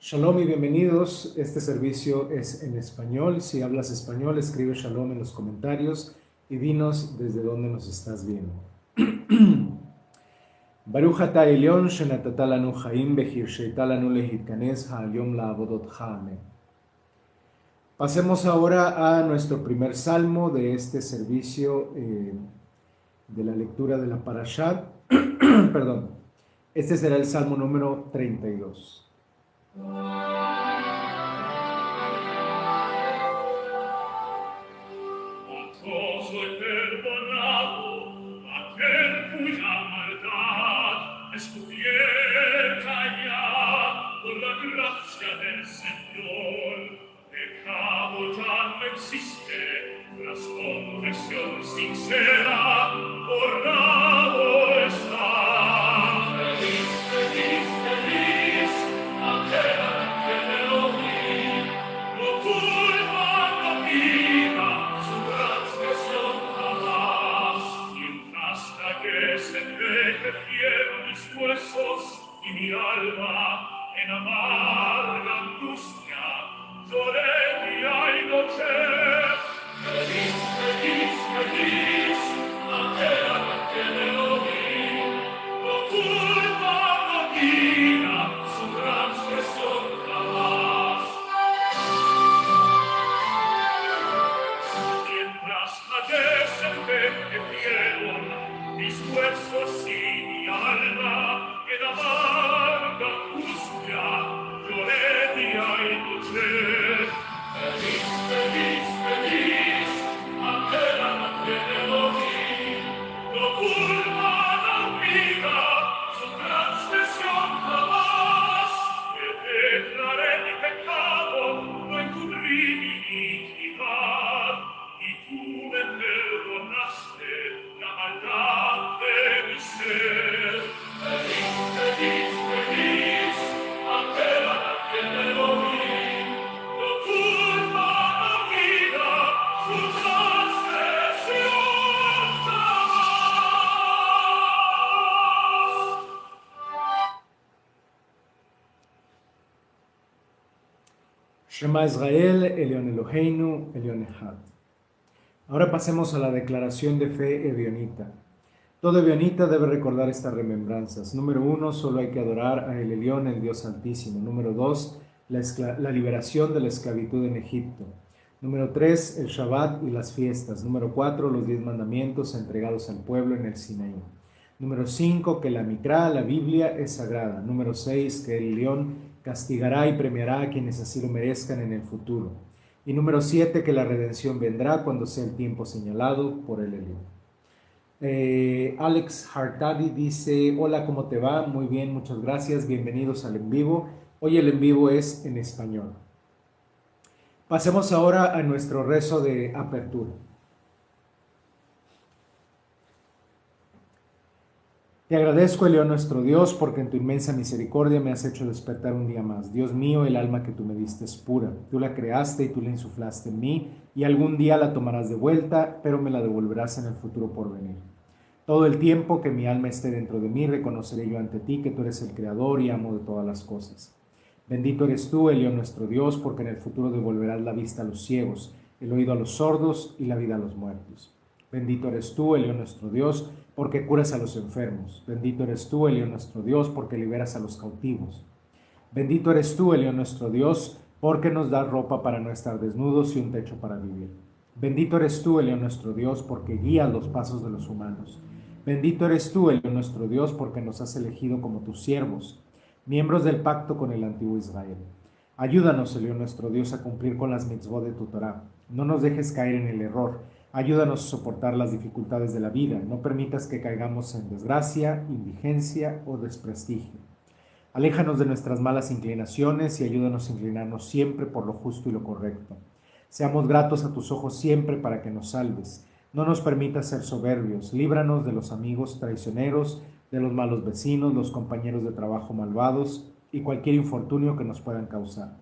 Shalom y bienvenidos. Este servicio es en español. Si hablas español, escribe Shalom en los comentarios y dinos desde dónde nos estás viendo. Baruch ata Elyon shenatata lanu chaim behirsheita lanu lehitkanes ha'ayom la'avodotcha. Amén. Pasemos ahora a nuestro primer salmo de este servicio de la lectura de la Parashat. Perdón. Este será el salmo número 32. Shema Israel, Elyon Eloheinu, Elyon Echad. Ahora pasemos a la declaración de fe evionita. Todo evionita debe recordar estas remembranzas. Número 1, solo hay que adorar a el Elyon, el Dios Altísimo. Número 2, la liberación de la esclavitud en Egipto. Número 3, el Shabbat y las fiestas. Número 4, los 10 mandamientos entregados al pueblo en el Sinaí. Número 5, que la Mikra, la Biblia, es sagrada. Número 6, que el Elyon castigará y premiará a quienes así lo merezcan en el futuro. Y número 7, que la redención vendrá cuando sea el tiempo señalado por el Elyon. Alex Hartadi dice: hola, ¿cómo te va? Muy bien, muchas gracias, bienvenidos al en vivo. Hoy el en vivo es en español. Pasemos ahora a nuestro rezo de apertura. Te agradezco, Elyon, nuestro Dios, porque en tu inmensa misericordia me has hecho despertar un día más. Dios mío, el alma que tú me diste es pura. Tú la creaste y tú la insuflaste en mí, y algún día la tomarás de vuelta, pero me la devolverás en el futuro por venir. Todo el tiempo que mi alma esté dentro de mí, reconoceré yo ante ti que tú eres el creador y amo de todas las cosas. Bendito eres tú, Elyon, nuestro Dios, porque en el futuro devolverás la vista a los ciegos, el oído a los sordos y la vida a los muertos. Bendito eres tú, Elyon, nuestro Dios, porque curas a los enfermos. Bendito eres tú, Elyon, nuestro Dios, porque liberas a los cautivos. Bendito eres tú, Elyon, nuestro Dios, porque nos das ropa para no estar desnudos y un techo para vivir. Bendito eres tú, Elyon, nuestro Dios, porque guías los pasos de los humanos. Bendito eres tú, Elyon, nuestro Dios, porque nos has elegido como tus siervos, miembros del pacto con el antiguo Israel. Ayúdanos, Elyon, nuestro Dios, a cumplir con las mitzvot de tu Torah. No nos dejes caer en el error. Ayúdanos a soportar las dificultades de la vida. No permitas que caigamos en desgracia, indigencia o desprestigio. Aléjanos de nuestras malas inclinaciones y ayúdanos a inclinarnos siempre por lo justo y lo correcto. Seamos gratos a tus ojos siempre para que nos salves. No nos permitas ser soberbios. Líbranos de los amigos traicioneros, de los malos vecinos, los compañeros de trabajo malvados y cualquier infortunio que nos puedan causar.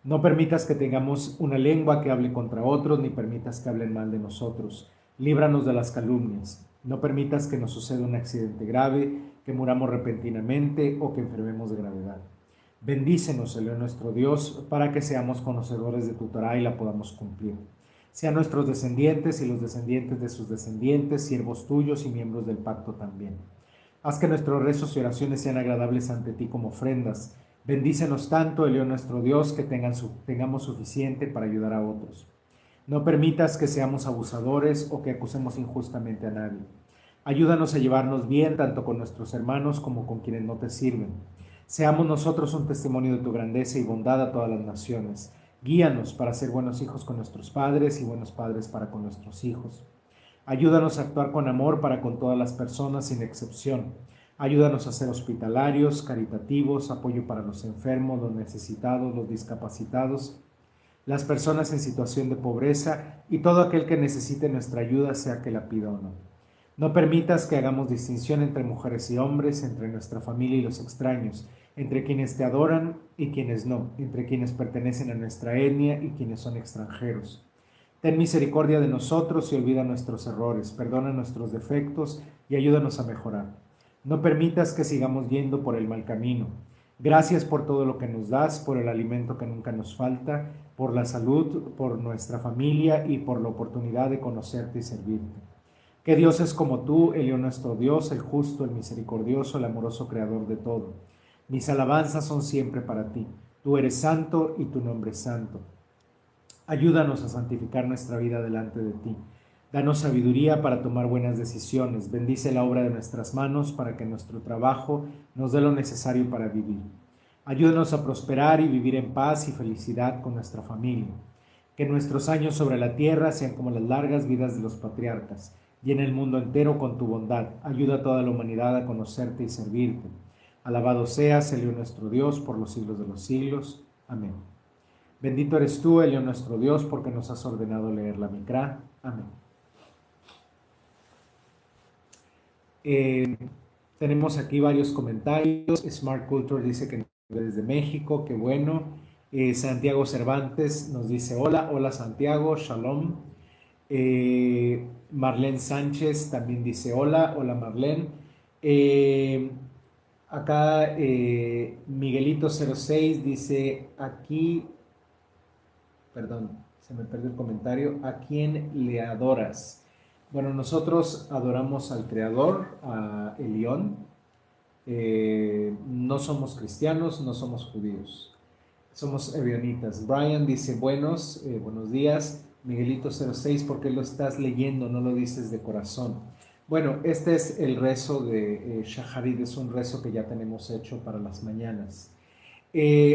No permitas que tengamos una lengua que hable contra otros, ni permitas que hablen mal de nosotros. Líbranos de las calumnias. No permitas que nos suceda un accidente grave, que muramos repentinamente o que enfermemos de gravedad. Bendícenos, Señor nuestro Dios, para que seamos conocedores de tu Torá y la podamos cumplir. Sean nuestros descendientes y los descendientes de sus descendientes, siervos tuyos y miembros del pacto también. Haz que nuestros rezos y oraciones sean agradables ante ti como ofrendas. Bendícenos tanto, Dios nuestro Dios, que tengamos suficiente para ayudar a otros. No permitas que seamos abusadores o que acusemos injustamente a nadie. Ayúdanos a llevarnos bien tanto con nuestros hermanos como con quienes no te sirven. Seamos nosotros un testimonio de tu grandeza y bondad a todas las naciones. Guíanos para ser buenos hijos con nuestros padres y buenos padres para con nuestros hijos. Ayúdanos a actuar con amor para con todas las personas sin excepción. Ayúdanos a ser hospitalarios, caritativos, apoyo para los enfermos, los necesitados, los discapacitados, las personas en situación de pobreza y todo aquel que necesite nuestra ayuda, sea que la pida o no. No permitas que hagamos distinción entre mujeres y hombres, entre nuestra familia y los extraños, entre quienes te adoran y quienes no, entre quienes pertenecen a nuestra etnia y quienes son extranjeros. Ten misericordia de nosotros y olvida nuestros errores, perdona nuestros defectos y ayúdanos a mejorar. No permitas que sigamos yendo por el mal camino. Gracias por todo lo que nos das, por el alimento que nunca nos falta, por la salud, por nuestra familia y por la oportunidad de conocerte y servirte. Que Dios es como tú, el Dios nuestro Dios, el justo, el misericordioso, el amoroso creador de todo. Mis alabanzas son siempre para ti. Tú eres santo y tu nombre es santo. Ayúdanos a santificar nuestra vida delante de ti. Danos sabiduría para tomar buenas decisiones. Bendice la obra de nuestras manos para que nuestro trabajo nos dé lo necesario para vivir. Ayúdanos a prosperar y vivir en paz y felicidad con nuestra familia. Que nuestros años sobre la tierra sean como las largas vidas de los patriarcas. Llena el mundo entero con tu bondad. Ayuda a toda la humanidad a conocerte y servirte. Alabado seas, el Dios nuestro Dios, por los siglos de los siglos. Amén. Bendito eres tú, el Dios nuestro Dios, porque nos has ordenado leer la Mikra. Amén. Tenemos aquí varios comentarios. Smart Culture dice que nos ve desde México, qué bueno. Santiago Cervantes nos dice hola, hola Santiago, shalom. Marlene Sánchez también dice hola, hola Marlene. Acá Miguelito06 dice aquí, perdón, se me perdió el comentario, ¿a quién le adoras? Bueno, nosotros adoramos al Creador, a Elión. No somos cristianos, no somos judíos, somos ebionitas. Brian dice buenos días. Miguelito06, ¿por qué lo estás leyendo? No lo dices de corazón. Bueno, este es el rezo de Shaharit, es un rezo que ya tenemos hecho para las mañanas.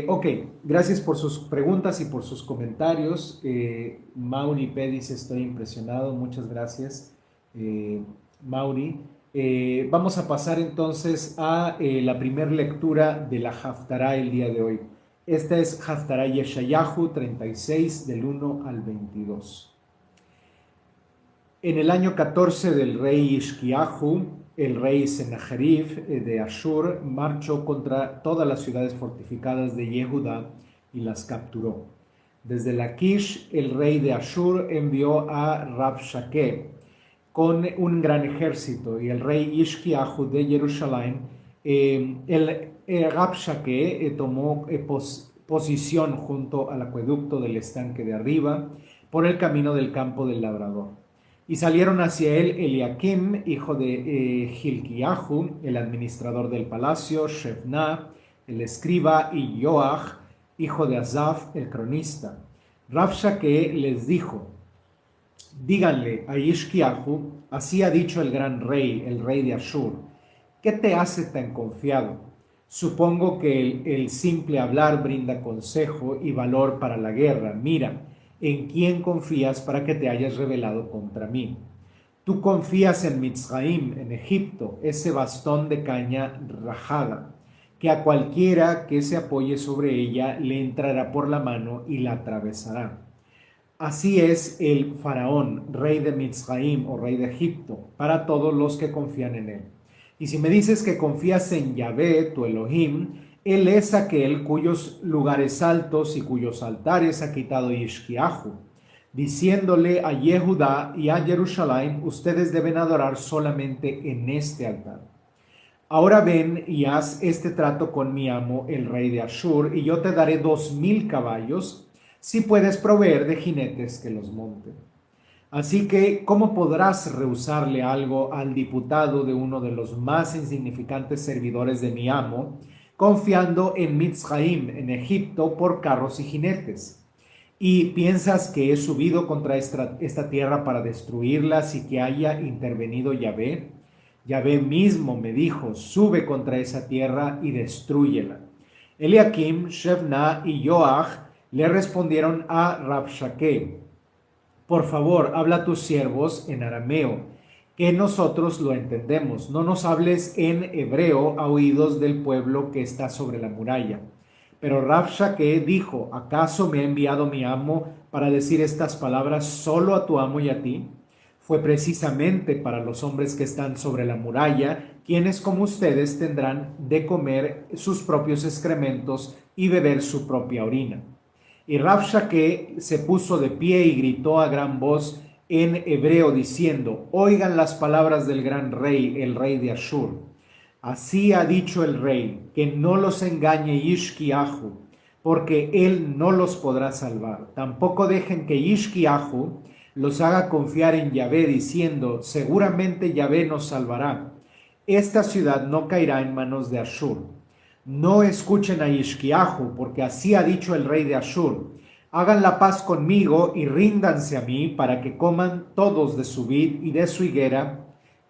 Ok, gracias por sus preguntas y por sus comentarios. Mauri P. dice, estoy impresionado, muchas gracias, Mauri. Vamos a pasar entonces a la primera lectura de la Haftará el día de hoy. Esta es Haftará Yeshayahu 36, del 1 al 22. En el año 14 del rey Ishkiahu, el rey Sennacherib de Ashur marchó contra todas las ciudades fortificadas de Yehuda y las capturó. Desde Laquish, el rey de Ashur envió a Rabshakeh con un gran ejército, y el rey Ishkiahu de Jerusalén, Rabshakeh tomó posición junto al acueducto del estanque de arriba por el camino del campo del labrador. Y salieron hacia él Eliakim, hijo de Hilkiyahu, el administrador del palacio, Shebna, el escriba, y Joach, hijo de Asaf, el cronista. Rabshakeh les dijo, díganle a Ishkiyahu, así ha dicho el gran rey, el rey de Ashur, ¿qué te hace tan confiado? Supongo que el simple hablar brinda consejo y valor para la guerra. Mira, ¿en quién confías para que te hayas rebelado contra mí? Tú confías en Mitzraim, en Egipto, ese bastón de caña rajada, que a cualquiera que se apoye sobre ella le entrará por la mano y la atravesará. Así es el faraón, rey de Mitzraim o rey de Egipto, para todos los que confían en él. Y si me dices que confías en Yahvé, tu Elohim, él es aquel cuyos lugares altos y cuyos altares ha quitado Ishkiahu, diciéndole a Yehudá y a Jerusalén, ustedes deben adorar solamente en este altar. Ahora ven y haz este trato con mi amo, el rey de Ashur, y yo te daré 2000 caballos, si puedes proveer de jinetes que los monten. Así que, ¿cómo podrás rehusarle algo al diputado de uno de los más insignificantes servidores de mi amo, confiando en Mitzraim, en Egipto, por carros y jinetes? ¿Y piensas que he subido contra esta tierra para destruirla sin que haya intervenido Yahvé? Yahvé mismo me dijo, sube contra esa tierra y destrúyela. Eliakim, Shebna y Yoach le respondieron a Rabshakeh, por favor, habla a tus siervos en arameo, que nosotros lo entendemos. No nos hables en hebreo a oídos del pueblo que está sobre la muralla. Pero Rabshakeh dijo, ¿acaso me ha enviado mi amo para decir estas palabras solo a tu amo y a ti? Fue precisamente para los hombres que están sobre la muralla, quienes como ustedes tendrán de comer sus propios excrementos y beber su propia orina. Y Rabshakeh se puso de pie y gritó a gran voz en hebreo diciendo, oigan las palabras del gran rey, el rey de Ashur. Así ha dicho el rey, que no los engañe Ishkiahu, porque él no los podrá salvar. Tampoco dejen que Ishkiahu los haga confiar en Yahvé, diciendo, seguramente Yahvé nos salvará. Esta ciudad no caerá en manos de Ashur. No escuchen a Ishkiahu, porque así ha dicho el rey de Ashur. Hagan la paz conmigo y ríndanse a mí para que coman todos de su vid y de su higuera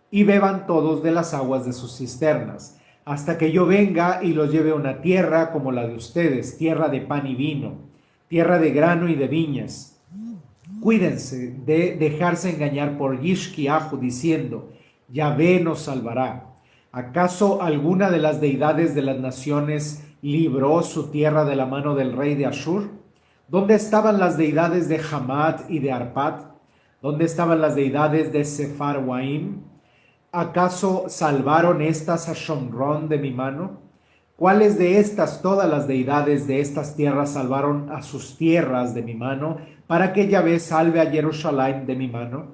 y beban todos de las aguas de sus cisternas, hasta que yo venga y los lleve a una tierra como la de ustedes, tierra de pan y vino, tierra de grano y de viñas. Cuídense de dejarse engañar por Ishkiahu diciendo, Yahvé nos salvará. ¿Acaso alguna de las deidades de las naciones libró su tierra de la mano del rey de Ashur? ¿Dónde estaban las deidades de Hamat y de Arpad? ¿Dónde estaban las deidades de Sepharwaim? ¿Acaso salvaron estas a Shomron de mi mano? ¿Cuáles de estas, todas las deidades de estas tierras salvaron a sus tierras de mi mano, para que Yahvé salve a Jerusalén de mi mano?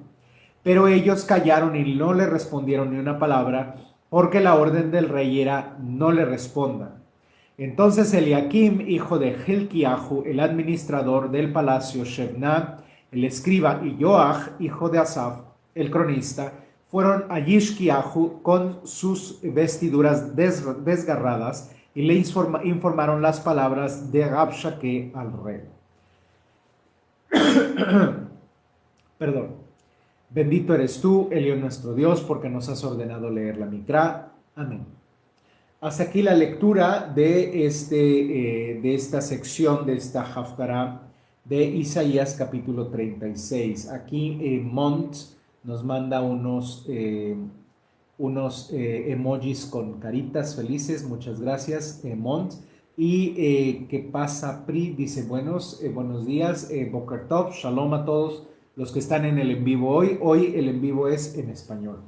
Pero ellos callaron y no le respondieron ni una palabra, porque la orden del rey era no le respondan. Entonces Eliakim, hijo de Hilkiahu, el administrador del palacio, Shebna, el escriba, y Yoach, hijo de Asaf, el cronista, fueron a Ishkiahu con sus vestiduras desgarradas y le informaron las palabras de Rabshakeh al rey. Perdón. Bendito eres tú, Elión nuestro Dios, porque nos has ordenado leer la Mikra. Amén. Hasta aquí la lectura de esta sección, de esta Haftarah de Isaías capítulo 36. Aquí Mont nos manda unos emojis con caritas felices. Muchas gracias, Mont. Y ¿qué pasa, Pri? Dice buenos días, Boker Tov, Shalom a todos los que están en el en vivo hoy. Hoy el en vivo es en español.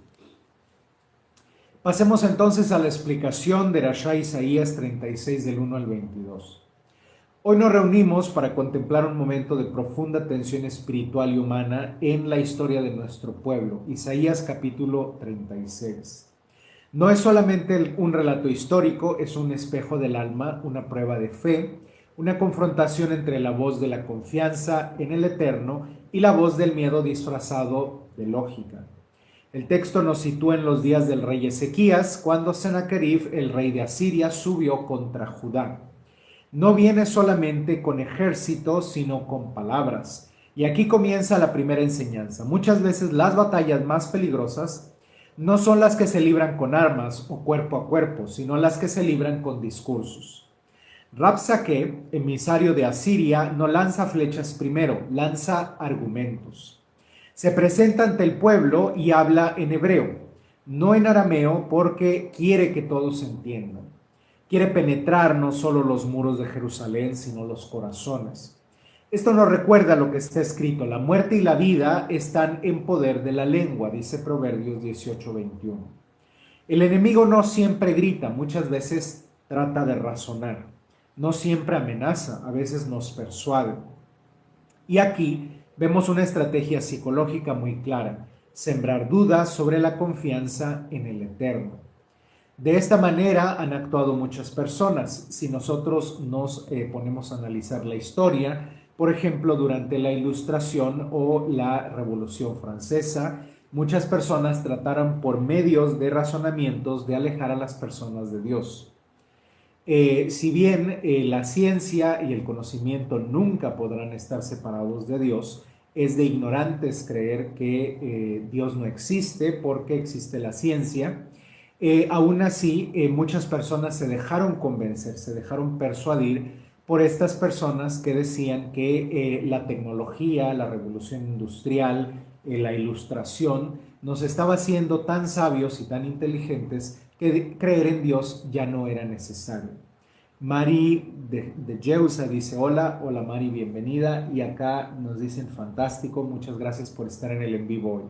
Pasemos entonces a la explicación de Rasha Isaías 36 del 1 al 22. Hoy nos reunimos para contemplar un momento de profunda tensión espiritual y humana en la historia de nuestro pueblo. Isaías capítulo 36. No es solamente un relato histórico, es un espejo del alma, una prueba de fe, una confrontación entre la voz de la confianza en el Eterno y la voz del miedo disfrazado de lógica. El texto nos sitúa en los días del rey Ezequías, cuando Sennacherib, el rey de Asiria, subió contra Judá. No viene solamente con ejércitos, sino con palabras. Y aquí comienza la primera enseñanza. Muchas veces las batallas más peligrosas no son las que se libran con armas o cuerpo a cuerpo, sino las que se libran con discursos. Rabshakeh, emisario de Asiria, no lanza flechas primero, lanza argumentos. Se presenta ante el pueblo y habla en hebreo, no en arameo, porque quiere que todos entiendan. Quiere penetrar no solo los muros de Jerusalén, sino los corazones. Esto nos recuerda lo que está escrito: la muerte y la vida están en poder de la lengua, dice Proverbios 18:21. El enemigo no siempre grita, muchas veces trata de razonar. No siempre amenaza, a veces nos persuade. Y aquí vemos una estrategia psicológica muy clara: sembrar dudas sobre la confianza en el Eterno. De esta manera han actuado muchas personas. Si nosotros nos ponemos a analizar la historia, por ejemplo, durante la Ilustración o la Revolución Francesa, muchas personas trataron por medios de razonamientos de alejar a las personas de Dios. Si bien la ciencia y el conocimiento nunca podrán estar separados de Dios, es de ignorantes creer que Dios no existe porque existe la ciencia. Aún así, muchas personas se dejaron convencer, se dejaron persuadir por estas personas que decían que la tecnología, la revolución industrial, la ilustración, nos estaba haciendo tan sabios y tan inteligentes que creer en Dios ya no era necesario. Mari de Jeusa dice hola, hola Mari, bienvenida, y acá nos dicen fantástico, muchas gracias por estar en el en vivo hoy.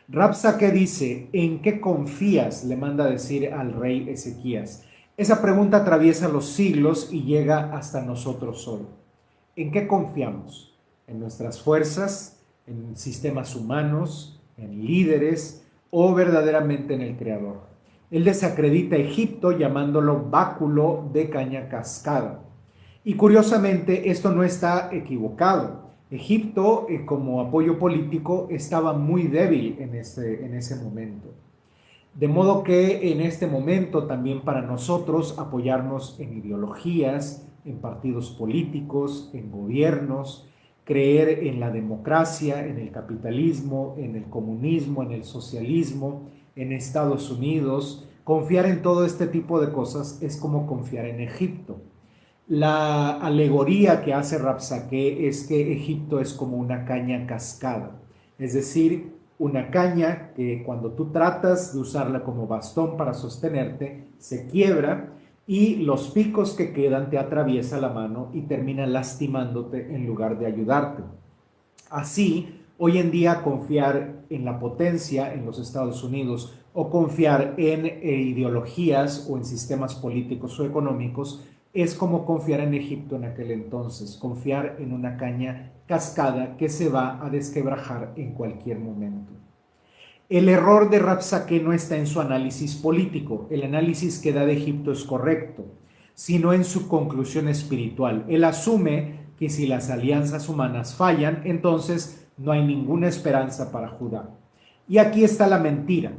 Rabsaque dice, ¿en qué confías? Le manda a decir al rey Ezequías. Esa pregunta atraviesa los siglos y llega hasta nosotros hoy. ¿En qué confiamos? ¿En nuestras fuerzas? ¿En sistemas humanos? ¿En líderes? ¿O verdaderamente en el Creador? Él desacredita a Egipto llamándolo báculo de caña cascada. Y curiosamente esto no está equivocado. Egipto, como apoyo político, estaba muy débil en ese momento. De modo que en este momento también para nosotros apoyarnos en ideologías, en partidos políticos, en gobiernos, creer en la democracia, en el capitalismo, en el comunismo, en el socialismo, en Estados Unidos, confiar en todo este tipo de cosas es como confiar en Egipto. La alegoría que hace Rabsaque es que Egipto es como una caña cascada, es decir, una caña que cuando tú tratas de usarla como bastón para sostenerte, se quiebra y los picos que quedan te atraviesa la mano y terminan lastimándote en lugar de ayudarte. Así, hoy en día confiar en la potencia en los Estados Unidos o confiar en ideologías o en sistemas políticos o económicos es como confiar en Egipto en aquel entonces, confiar en una caña cascada que se va a desquebrajar en cualquier momento. El error de Rabsaque no está en su análisis político, el análisis que da de Egipto es correcto, sino en su conclusión espiritual. Él asume que si las alianzas humanas fallan, entonces no hay ninguna esperanza para Judá. Y aquí está la mentira.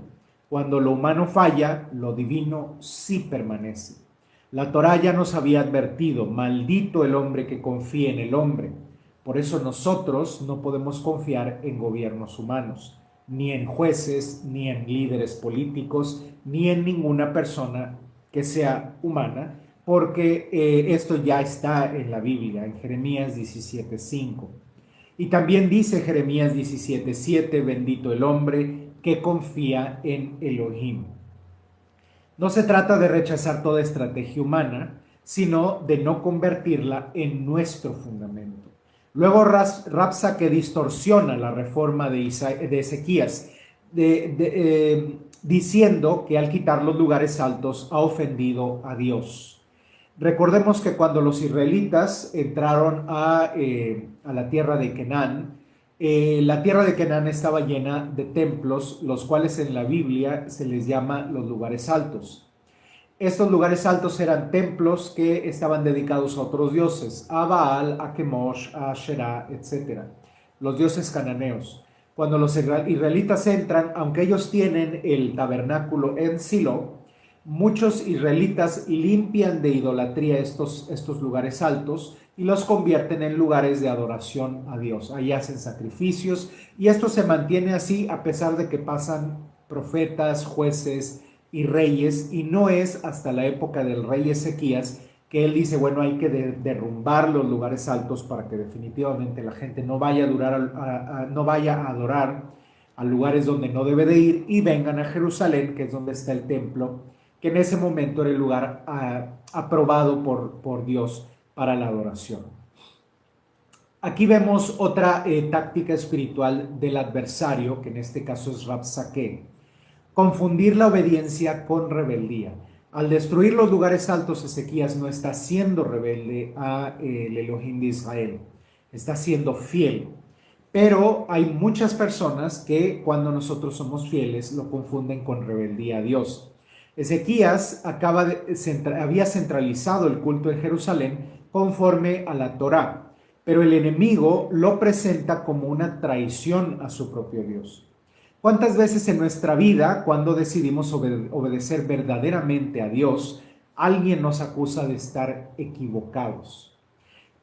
Cuando lo humano falla, lo divino sí permanece. La Torá ya nos había advertido, maldito el hombre que confíe en el hombre. Por eso nosotros no podemos confiar en gobiernos humanos, ni en jueces, ni en líderes políticos, ni en ninguna persona que sea humana, porque esto ya está en la Biblia, en Jeremías 17:5. Y también dice Jeremías 17:7, bendito el hombre que confía en Elohim. No se trata de rechazar toda estrategia humana, sino de no convertirla en nuestro fundamento. Luego Rabsaque distorsiona la reforma de Ezequías, diciendo que al quitar los lugares altos ha ofendido a Dios. Recordemos que cuando los israelitas entraron a la tierra de Canaán, la tierra de Canaán estaba llena de templos, los cuales en la Biblia se les llama los lugares altos. Estos lugares altos eran templos que estaban dedicados a otros dioses, a Baal, a Chemosh, a Asherah, etc. Los dioses cananeos. Cuando los israelitas entran, aunque ellos tienen el tabernáculo en Silo, muchos israelitas limpian de idolatría estos lugares altos y los convierten en lugares de adoración a Dios. Ahí hacen sacrificios y esto se mantiene así a pesar de que pasan profetas, jueces y reyes, y no es hasta la época del rey Ezequías que él dice, bueno, hay que derrumbar los lugares altos para que definitivamente la gente no vaya a adorar a lugares donde no debe de ir y vengan a Jerusalén, que es donde está el templo, que en ese momento era el lugar aprobado por Dios para la adoración. Aquí vemos otra táctica espiritual del adversario, que en este caso es Rabsaque. Confundir la obediencia con rebeldía. Al destruir los lugares altos, Ezequías no está siendo rebelde al Elohim de Israel, está siendo fiel. Pero hay muchas personas que cuando nosotros somos fieles lo confunden con rebeldía a Dios. Ezequías había centralizado el culto en Jerusalén conforme a la Torá, pero el enemigo lo presenta como una traición a su propio Dios. ¿Cuántas veces en nuestra vida, cuando decidimos obedecer verdaderamente a Dios, alguien nos acusa de estar equivocados?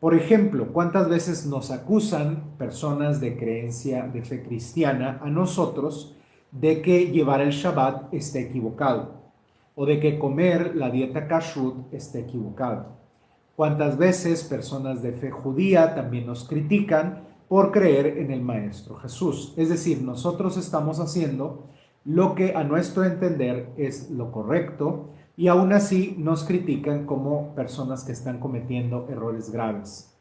Por ejemplo, ¿cuántas veces nos acusan personas de creencia, de fe cristiana, a nosotros de que llevar el Shabbat está equivocado o de que comer la dieta kashrut está equivocado? ¿Cuántas veces personas de fe judía también nos critican por creer en el Maestro Jesús? Es decir, nosotros estamos haciendo lo que a nuestro entender es lo correcto y aún así nos critican como personas que están cometiendo errores graves.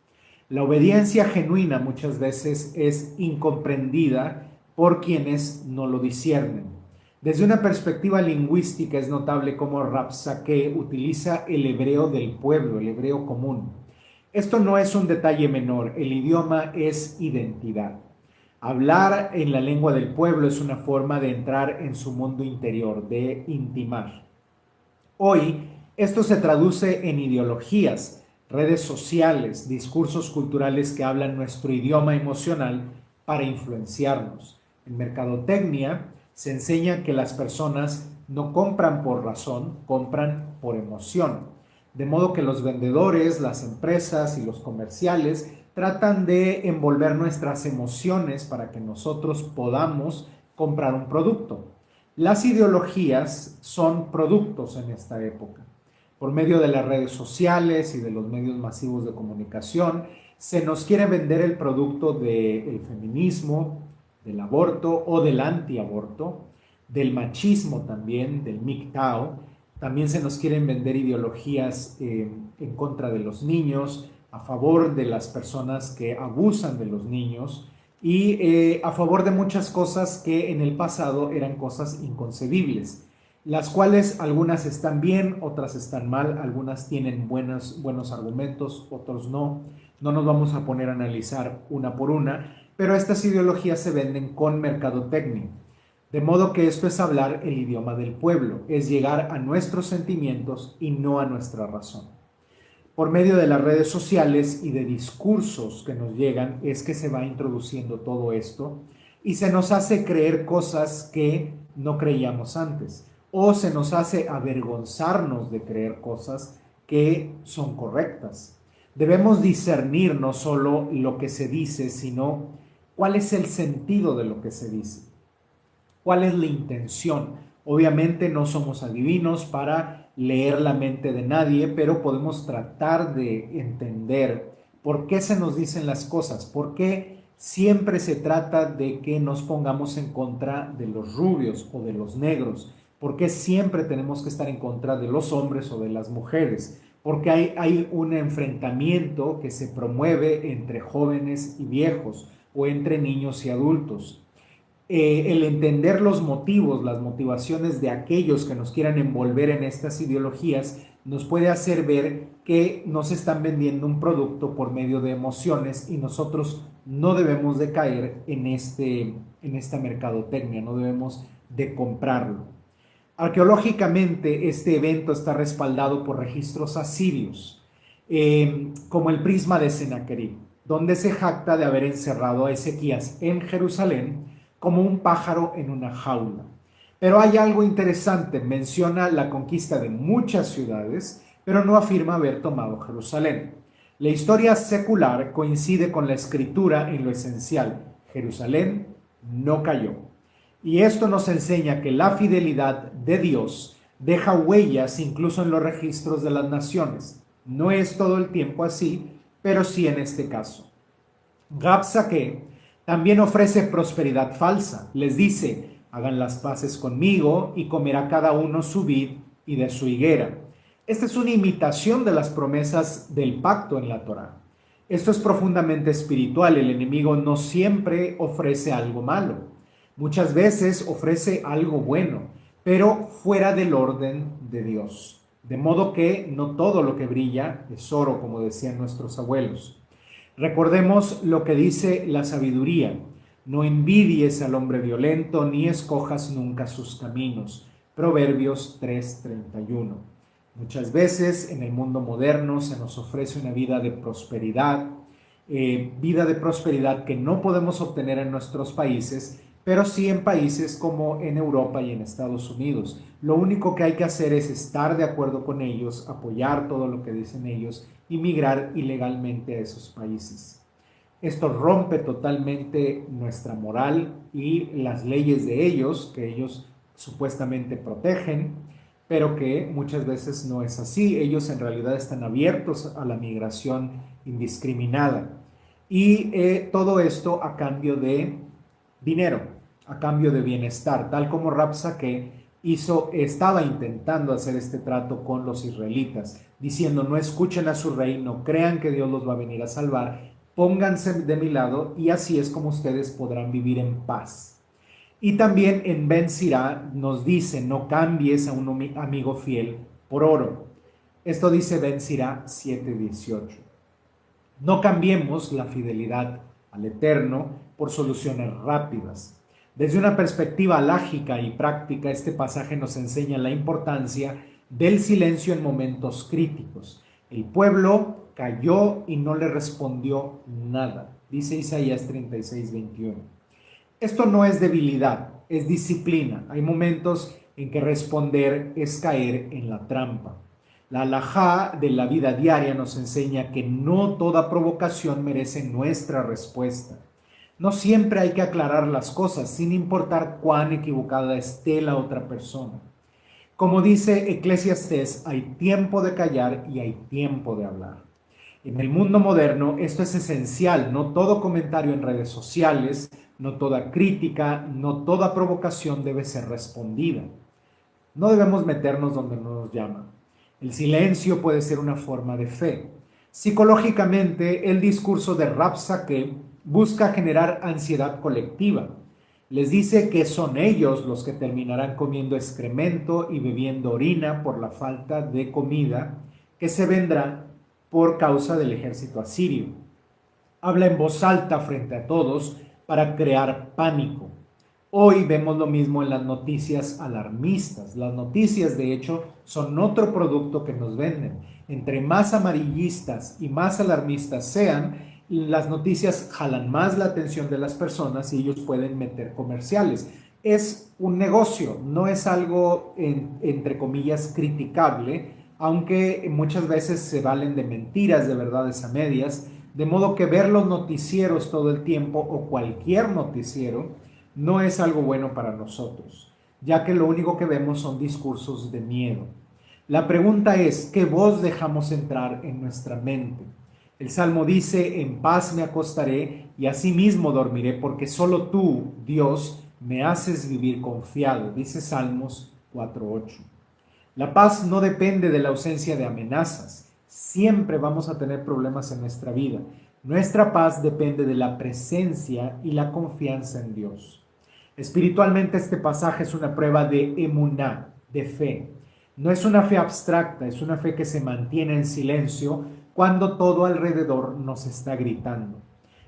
La obediencia genuina muchas veces es incomprendida por quienes no lo disciernen. Desde una perspectiva lingüística es notable cómo Rabsaké utiliza el hebreo del pueblo, el hebreo común. Esto no es un detalle menor, el idioma es identidad. Hablar en la lengua del pueblo es una forma de entrar en su mundo interior, de intimar. Hoy, esto se traduce en ideologías, redes sociales, discursos culturales que hablan nuestro idioma emocional para influenciarnos. En mercadotecnia se enseña que las personas no compran por razón, compran por emoción. De modo que los vendedores, las empresas y los comerciales tratan de envolver nuestras emociones para que nosotros podamos comprar un producto. Las ideologías son productos en esta época. Por medio de las redes sociales y de los medios masivos de comunicación, se nos quiere vender el producto del feminismo, del aborto o del antiaborto, del machismo también, del MGTOW. También se nos quieren vender ideologías en contra de los niños, a favor de las personas que abusan de los niños y a favor de muchas cosas que en el pasado eran cosas inconcebibles, las cuales algunas están bien, otras están mal, algunas tienen buenos argumentos, otros no. No nos vamos a poner a analizar una por una, pero estas ideologías se venden con mercadotecnia. De modo que esto es hablar el idioma del pueblo, es llegar a nuestros sentimientos y no a nuestra razón. Por medio de las redes sociales y de discursos que nos llegan es que se va introduciendo todo esto y se nos hace creer cosas que no creíamos antes o se nos hace avergonzarnos de creer cosas que son correctas. Debemos discernir no solo lo que se dice, sino cuál es el sentido de lo que se dice, cuál es la intención. Obviamente no somos adivinos para leer la mente de nadie, pero podemos tratar de entender por qué se nos dicen las cosas, por qué siempre se trata de que nos pongamos en contra de los rubios o de los negros, por qué siempre tenemos que estar en contra de los hombres o de las mujeres, porque hay un enfrentamiento que se promueve entre jóvenes y viejos o entre niños y adultos. El entender los motivos, las motivaciones de aquellos que nos quieran envolver en estas ideologías nos puede hacer ver que nos están vendiendo un producto por medio de emociones y nosotros no debemos de caer en esta mercadotecnia, no debemos de comprarlo. Arqueológicamente este evento está respaldado por registros asirios, como el prisma de Sennacherib, donde se jacta de haber encerrado a Ezequías en Jerusalén como un pájaro en una jaula. Pero hay algo interesante, menciona la conquista de muchas ciudades, pero no afirma haber tomado Jerusalén. La historia secular coincide con la escritura en lo esencial. Jerusalén no cayó. Y esto nos enseña que la fidelidad de Dios deja huellas incluso en los registros de las naciones. No es todo el tiempo así, pero sí en este caso. Rabsaké también ofrece prosperidad falsa. Les dice, hagan las paces conmigo y comerá cada uno su vid y de su higuera. Esta es una imitación de las promesas del pacto en la Torá. Esto es profundamente espiritual. El enemigo no siempre ofrece algo malo. Muchas veces ofrece algo bueno, pero fuera del orden de Dios. De modo que no todo lo que brilla es oro, como decían nuestros abuelos. Recordemos lo que dice la sabiduría. No envidies al hombre violento, ni escojas nunca sus caminos, Proverbios 3:31. Muchas veces en el mundo moderno se nos ofrece una vida de prosperidad que no podemos obtener en nuestros países, pero sí en países como en Europa y en Estados Unidos. Lo único que hay que hacer es estar de acuerdo con ellos, apoyar todo lo que dicen ellos y migrar ilegalmente a esos países. Esto rompe totalmente nuestra moral y las leyes de ellos, que ellos supuestamente protegen, pero que muchas veces no es así. Ellos en realidad están abiertos a la migración indiscriminada. Y todo esto a cambio de dinero, a cambio de bienestar, tal como Rabsaque estaba intentando hacer este trato con los israelitas, diciendo: no escuchen a su rey, no crean que Dios los va a venir a salvar, pónganse de mi lado y así es como ustedes podrán vivir en paz. Y también en Ben Sirá nos dice: no cambies a un amigo fiel por oro. Esto dice Ben Sirá 7:18. No cambiemos la fidelidad al Eterno por soluciones rápidas. Desde una perspectiva lógica y práctica, este pasaje nos enseña la importancia del silencio en momentos críticos. El pueblo calló y no le respondió nada, dice Isaías 36:21. Esto no es debilidad, es disciplina. Hay momentos en que responder es caer en la trampa. La halajá de la vida diaria nos enseña que no toda provocación merece nuestra respuesta. No siempre hay que aclarar las cosas, sin importar cuán equivocada esté la otra persona. Como dice Eclesiastés, hay tiempo de callar y hay tiempo de hablar. En el mundo moderno esto es esencial. No todo comentario en redes sociales, no toda crítica, no toda provocación debe ser respondida. No debemos meternos donde no nos llaman. El silencio puede ser una forma de fe. Psicológicamente, el discurso de Rabsaque busca generar ansiedad colectiva. Les dice que son ellos los que terminarán comiendo excremento y bebiendo orina por la falta de comida que se vendrá por causa del ejército asirio. Habla en voz alta frente a todos para crear pánico. Hoy vemos lo mismo en las noticias alarmistas. Las noticias, de hecho, son otro producto que nos venden. Entre más amarillistas y más alarmistas sean, las noticias jalan más la atención de las personas y ellos pueden meter comerciales. Es un negocio, no es algo, entre comillas, criticable, aunque muchas veces se valen de mentiras, de verdades a medias, de modo que ver los noticieros todo el tiempo o cualquier noticiero no es algo bueno para nosotros, ya que lo único que vemos son discursos de miedo. La pregunta es: ¿qué voz dejamos entrar en nuestra mente? El Salmo dice: en paz me acostaré y asimismo dormiré, porque solo tú, Dios, me haces vivir confiado, dice Salmos 4:8. La paz no depende de la ausencia de amenazas. Siempre vamos a tener problemas en nuestra vida. Nuestra paz depende de la presencia y la confianza en Dios. Espiritualmente, este pasaje es una prueba de emuná, de fe. No es una fe abstracta, es una fe que se mantiene en silencio cuando todo alrededor nos está gritando.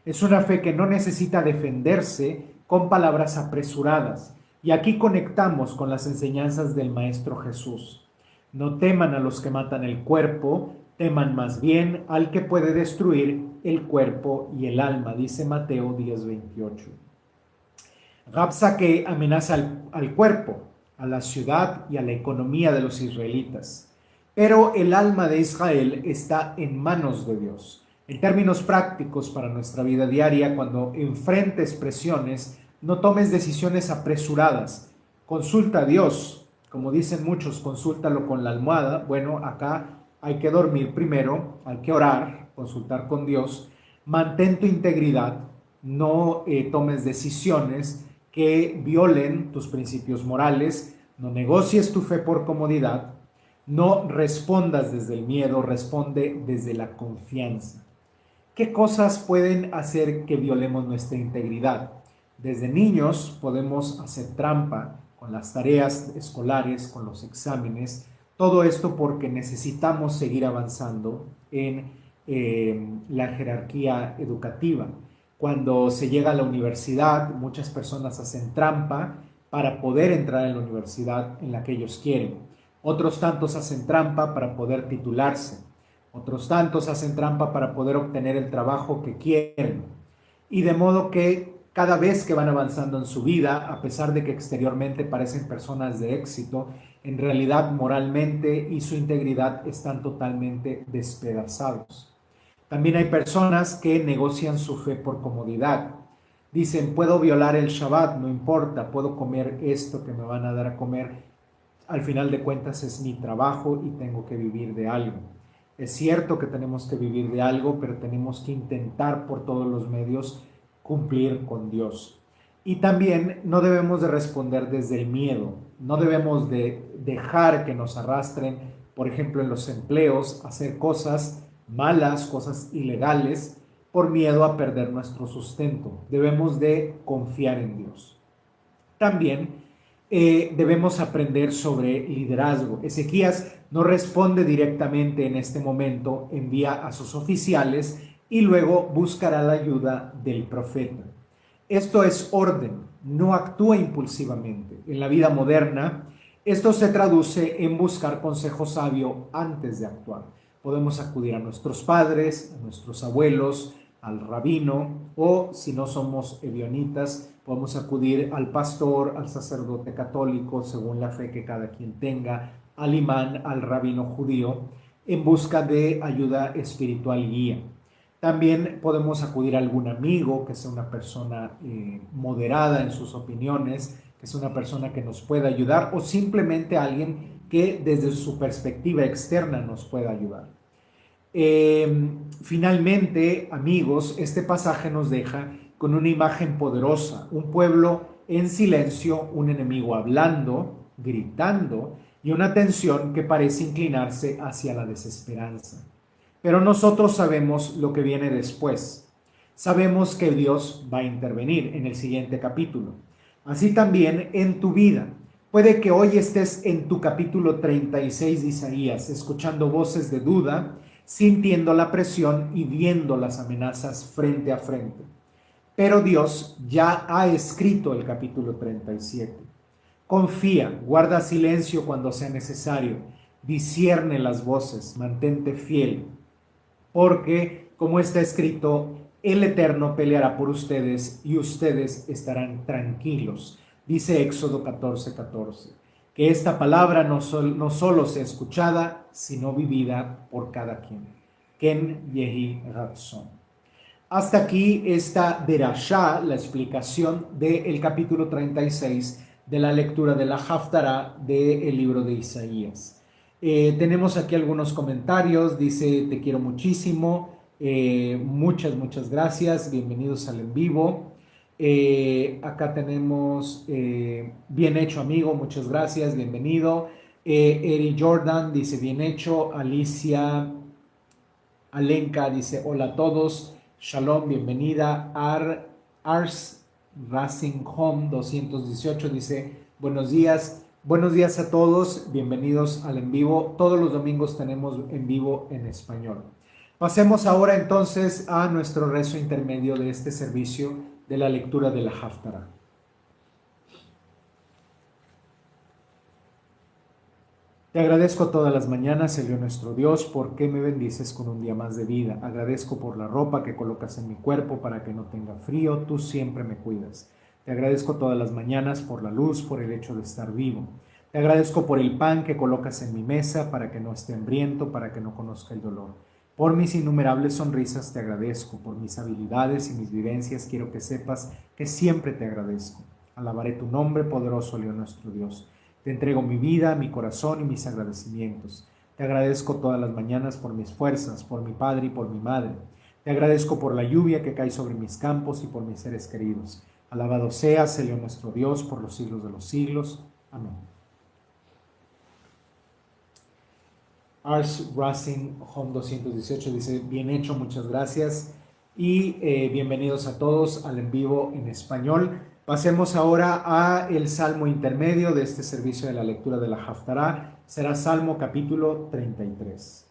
Es una fe que no necesita defenderse con palabras apresuradas. Y aquí conectamos con las enseñanzas del Maestro Jesús. No teman a los que matan el cuerpo, teman más bien al que puede destruir el cuerpo y el alma, dice Mateo 10:28. Rabsaque amenaza al cuerpo, a la ciudad y a la economía de los israelitas. Pero el alma de Israel está en manos de Dios. En términos prácticos para nuestra vida diaria, cuando enfrentes presiones, no tomes decisiones apresuradas. Consulta a Dios. Como dicen muchos, consúltalo con la almohada. Bueno, acá hay que dormir primero, hay que orar, consultar con Dios. Mantén tu integridad. No tomes decisiones que violen tus principios morales. No negocies tu fe por comodidad. No respondas desde el miedo, responde desde la confianza. ¿Qué cosas pueden hacer que violemos nuestra integridad? Desde niños podemos hacer trampa con las tareas escolares, con los exámenes, todo esto porque necesitamos seguir avanzando en la jerarquía educativa. Cuando se llega a la universidad, muchas personas hacen trampa para poder entrar en la universidad en la que ellos quieren. Otros tantos hacen trampa para poder titularse. Otros tantos hacen trampa para poder obtener el trabajo que quieren. Y de modo que cada vez que van avanzando en su vida, a pesar de que exteriormente parecen personas de éxito, en realidad moralmente y su integridad están totalmente despedazados. También hay personas que negocian su fe por comodidad. Dicen, puedo violar el Shabbat, no importa, puedo comer esto que me van a dar a comer. Al final de cuentas es mi trabajo y tengo que vivir de algo. Es cierto que tenemos que vivir de algo, pero tenemos que intentar por todos los medios cumplir con Dios. Y también no debemos de responder desde el miedo. No debemos de dejar que nos arrastren, por ejemplo, en los empleos, a hacer cosas malas, cosas ilegales, por miedo a perder nuestro sustento. Debemos de confiar en Dios. También debemos aprender sobre liderazgo. Ezequías no responde directamente en este momento, envía a sus oficiales y luego buscará la ayuda del profeta. Esto es orden, no actúa impulsivamente. En la vida moderna, esto se traduce en buscar consejo sabio antes de actuar. Podemos acudir a nuestros padres, a nuestros abuelos, al rabino, o si no somos ebionitas, podemos acudir al pastor, al sacerdote católico, según la fe que cada quien tenga, al imán, al rabino judío, en busca de ayuda espiritual y guía. También podemos acudir a algún amigo que sea una persona moderada en sus opiniones, que sea una persona que nos pueda ayudar, o simplemente a alguien que desde su perspectiva externa nos pueda ayudar. Finalmente, amigos, este pasaje nos deja con una imagen poderosa, un pueblo en silencio, un enemigo hablando, gritando, y una tensión que parece inclinarse hacia la desesperanza. Pero nosotros sabemos lo que viene después. Sabemos que Dios va a intervenir en el siguiente capítulo. Así también en tu vida. Puede que hoy estés en tu capítulo 36 de Isaías, escuchando voces de duda, sintiendo la presión y viendo las amenazas frente a frente. Pero Dios ya ha escrito el capítulo 37. Confía, guarda silencio cuando sea necesario, discierne las voces, mantente fiel, porque, como está escrito, el Eterno peleará por ustedes y ustedes estarán tranquilos. Dice Éxodo 14:14. Que esta palabra no solo sea escuchada, sino vivida por cada quien. Ken Yehi Ratzon. Hasta aquí esta derashá, la explicación del capítulo 36 de la lectura de la Haftará del libro de Isaías. Tenemos aquí algunos comentarios. Dice, te quiero muchísimo. Muchas gracias. Bienvenidos al en vivo. Acá tenemos bien hecho, amigo, muchas gracias, bienvenido. Eri Jordan dice bien hecho. Alicia Alenka dice hola a todos, shalom, bienvenida. Ars Racing Home 218 dice buenos días a todos, bienvenidos al en vivo. Todos los domingos tenemos en vivo en español. Pasemos ahora entonces a nuestro rezo intermedio de este servicio de la lectura de la Haftará. Te agradezco todas las mañanas, Señor nuestro Dios, porque me bendices con un día más de vida. Agradezco por la ropa que colocas en mi cuerpo para que no tenga frío, tú siempre me cuidas. Te agradezco todas las mañanas por la luz, por el hecho de estar vivo. Te agradezco por el pan que colocas en mi mesa para que no esté hambriento, para que no conozca el dolor. Por mis innumerables sonrisas te agradezco, por mis habilidades y mis vivencias quiero que sepas que siempre te agradezco. Alabaré tu nombre, poderoso Dios nuestro Dios. Te entrego mi vida, mi corazón y mis agradecimientos. Te agradezco todas las mañanas por mis fuerzas, por mi padre y por mi madre. Te agradezco por la lluvia que cae sobre mis campos y por mis seres queridos. Alabado seas, Señor nuestro Dios, por los siglos de los siglos. Amén. Ars Racing Home 218 dice, bien hecho, muchas gracias y bienvenidos a todos al en vivo en español. Pasemos ahora a el salmo intermedio de este servicio de la lectura de la Haftará. Será Salmo capítulo 33.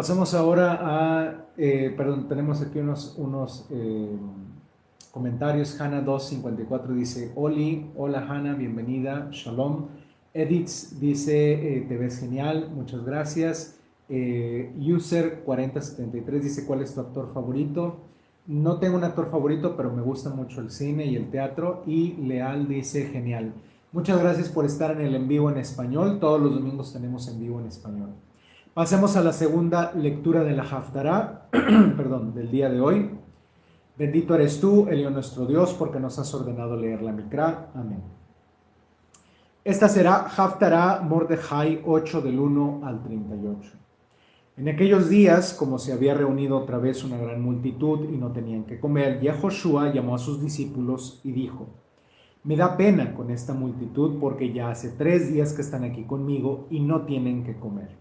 Pasamos ahora a, tenemos aquí unos comentarios. Hanna 254 dice, hola Hanna, bienvenida, shalom. Edith dice, te ves genial, muchas gracias. User 4073 dice, ¿cuál es tu actor favorito? No tengo un actor favorito, pero me gusta mucho el cine y el teatro. Y Leal dice, genial. Muchas gracias por estar en el en vivo en español. Todos los domingos tenemos en vivo en español. Pasemos a la segunda lectura de la Haftará, del día de hoy. Bendito eres tú, Elión nuestro Dios, porque nos has ordenado leer la Mikra. Amén. Esta será Haftará Mordejai 8 del 1 al 38. En aquellos días, como se había reunido otra vez una gran multitud y no tenían que comer, Yehoshua llamó a sus discípulos y dijo, me da pena con esta multitud porque ya hace 3 días que están aquí conmigo y no tienen que comer.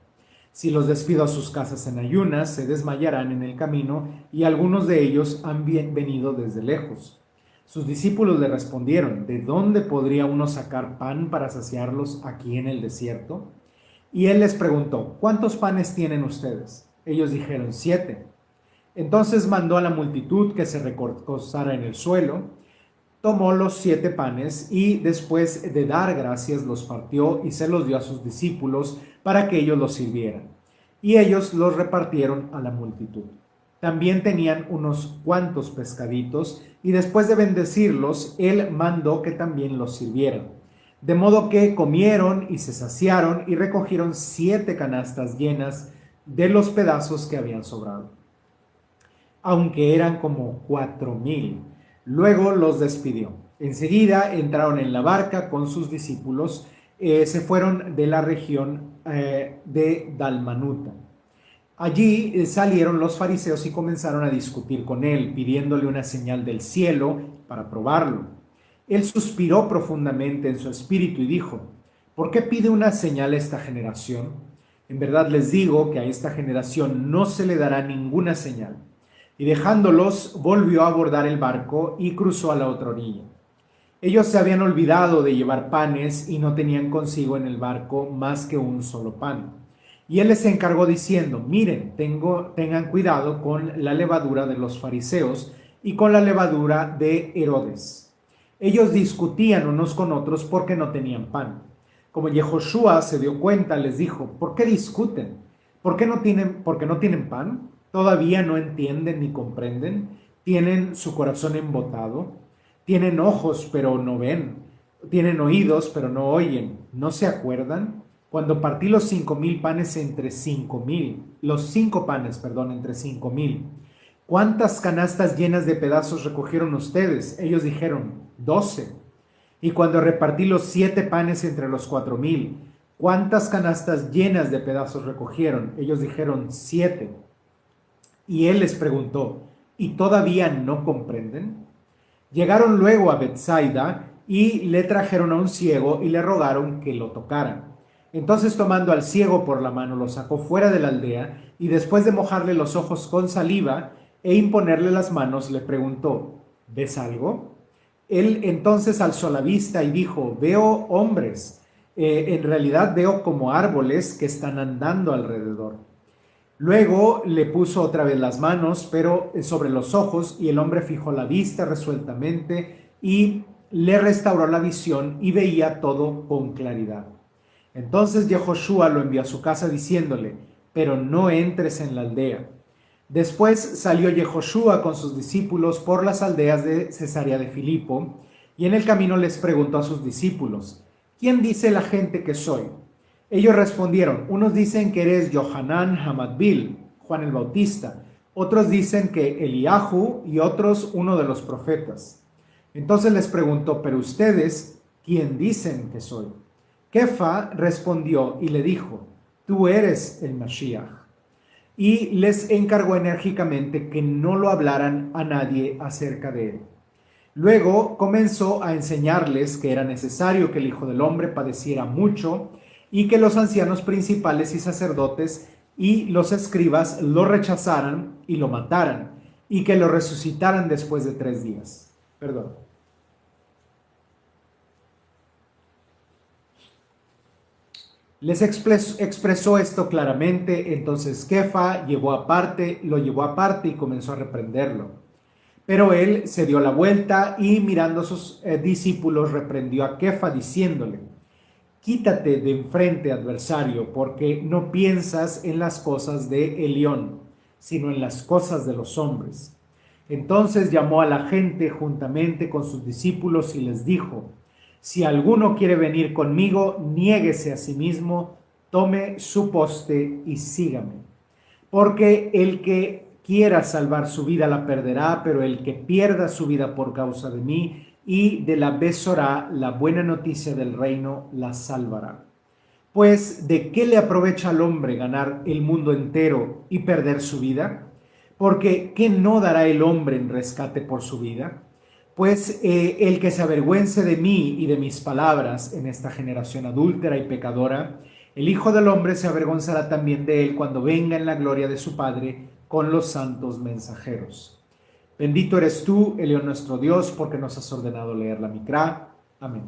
Si los despido a sus casas en ayunas, se desmayarán en el camino y algunos de ellos han venido desde lejos. Sus discípulos le respondieron, ¿de dónde podría uno sacar pan para saciarlos aquí en el desierto? Y él les preguntó, ¿cuántos panes tienen ustedes? Ellos dijeron, 7. Entonces mandó a la multitud que se recostara en el suelo, tomó los 7 panes y después de dar gracias los partió y se los dio a sus discípulos para que ellos los sirvieran. Y ellos los repartieron a la multitud. También tenían unos cuantos pescaditos y después de bendecirlos, él mandó que también los sirvieran. De modo que comieron y se saciaron y recogieron 7 canastas llenas de los pedazos que habían sobrado, aunque eran como 4,000. Luego los despidió. Enseguida entraron en la barca con sus discípulos, se fueron de la región de Dalmanuta. Allí salieron los fariseos y comenzaron a discutir con él, pidiéndole una señal del cielo para probarlo. Él suspiró profundamente en su espíritu y dijo, ¿por qué pide una señal a esta generación? En verdad les digo que a esta generación no se le dará ninguna señal. Y dejándolos, volvió a abordar el barco y cruzó a la otra orilla. Ellos se habían olvidado de llevar panes y no tenían consigo en el barco más que un solo pan. Y él les encargó diciendo, miren, tengan cuidado con la levadura de los fariseos y con la levadura de Herodes. Ellos discutían unos con otros porque no tenían pan. Como Yehoshua se dio cuenta, les dijo, ¿por qué discuten? Porque no tienen pan? ¿Todavía no entienden ni comprenden? ¿Tienen su corazón embotado? ¿Tienen ojos pero no ven? ¿Tienen oídos pero no oyen? ¿No se acuerdan? Cuando partí los 5,000 panes entre 5,000, los 5 panes, entre 5,000, ¿cuántas canastas llenas de pedazos recogieron ustedes? Ellos dijeron, 12. Y cuando repartí los 7 panes entre los 4,000, ¿cuántas canastas llenas de pedazos recogieron? Ellos dijeron, 7. Y él les preguntó, ¿y todavía no comprenden? Llegaron luego a Betsaida y le trajeron a un ciego y le rogaron que lo tocaran. Entonces tomando al ciego por la mano lo sacó fuera de la aldea y después de mojarle los ojos con saliva e imponerle las manos le preguntó, ¿ves algo? Él entonces alzó la vista y dijo, veo hombres, en realidad veo como árboles que están andando alrededor. Luego le puso otra vez las manos, pero sobre los ojos, y el hombre fijó la vista resueltamente y le restauró la visión y veía todo con claridad. Entonces Yehoshua lo envió a su casa diciéndole, pero no entres en la aldea. Después salió Yehoshua con sus discípulos por las aldeas de Cesarea de Filipo, y en el camino les preguntó a sus discípulos, ¿quién dice la gente que soy? Ellos respondieron, unos dicen que eres Yohanan Hamadbil, Juan el Bautista, otros dicen que Eliahu y otros uno de los profetas. Entonces les preguntó, pero ustedes, ¿quién dicen que soy? Kefa respondió y le dijo, tú eres el Mashiach. Y les encargó enérgicamente que no lo hablaran a nadie acerca de él. Luego comenzó a enseñarles que era necesario que el Hijo del Hombre padeciera mucho y que los ancianos principales y sacerdotes y los escribas lo rechazaran y lo mataran, y que lo resucitaran después de 3 días. Perdón. Les expresó esto claramente, entonces Kefa lo llevó aparte y comenzó a reprenderlo. Pero él se dio la vuelta y mirando a sus discípulos reprendió a Kefa diciéndole: quítate de enfrente, adversario, porque no piensas en las cosas de Elión, sino en las cosas de los hombres. Entonces llamó a la gente juntamente con sus discípulos y les dijo: si alguno quiere venir conmigo, niéguese a sí mismo, tome su poste y sígame. Porque el que quiera salvar su vida la perderá, pero el que pierda su vida por causa de mí y de la Besorá, la buena noticia del reino, la salvará. Pues, ¿de qué le aprovecha al hombre ganar el mundo entero y perder su vida? Porque, ¿qué no dará el hombre en rescate por su vida? Pues el que se avergüence de mí y de mis palabras en esta generación adúltera y pecadora, el Hijo del Hombre se avergonzará también de él cuando venga en la gloria de su Padre con los santos mensajeros. Bendito eres tú, Elión nuestro Dios, porque nos has ordenado leer la Micrá. Amén.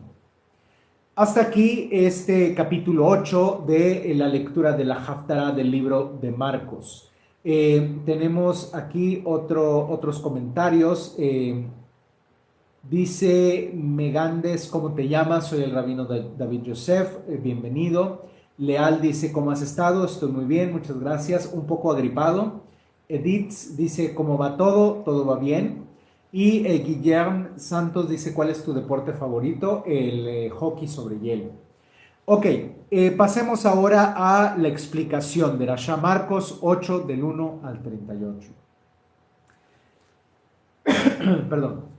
Hasta aquí este capítulo 8 de la lectura de la Haftará del libro de Marcos. Tenemos aquí otros comentarios. Dice Megandes: ¿cómo te llamas? Soy el rabino David Yosef, bienvenido. Leal dice: ¿cómo has estado? Estoy muy bien, muchas gracias, un poco agripado. Edith dice: ¿cómo va todo? Todo va bien. Y Guillermo Santos dice: ¿cuál es tu deporte favorito? El hockey sobre hielo. Ok, pasemos ahora a la explicación de Rasha Marcos 8 del 1 al 38. Perdón.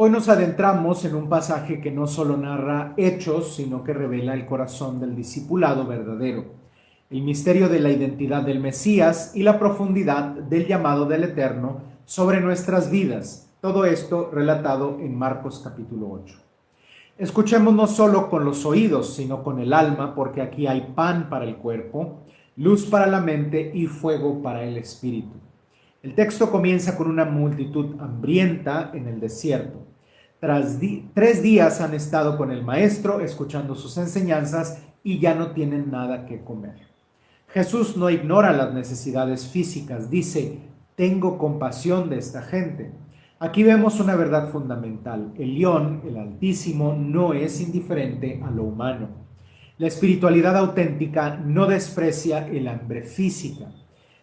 Hoy nos adentramos en un pasaje que no solo narra hechos, sino que revela el corazón del discipulado verdadero, el misterio de la identidad del Mesías y la profundidad del llamado del Eterno sobre nuestras vidas. Todo esto relatado en Marcos capítulo 8. Escuchemos no solo con los oídos, sino con el alma, porque aquí hay pan para el cuerpo, luz para la mente y fuego para el espíritu. El texto comienza con una multitud hambrienta en el desierto. Tras 3 días han estado con el maestro, escuchando sus enseñanzas y ya no tienen nada que comer. Jesús no ignora las necesidades físicas, dice: tengo compasión de esta gente. Aquí vemos una verdad fundamental: Elión, el Altísimo, no es indiferente a lo humano. La espiritualidad auténtica no desprecia el hambre física.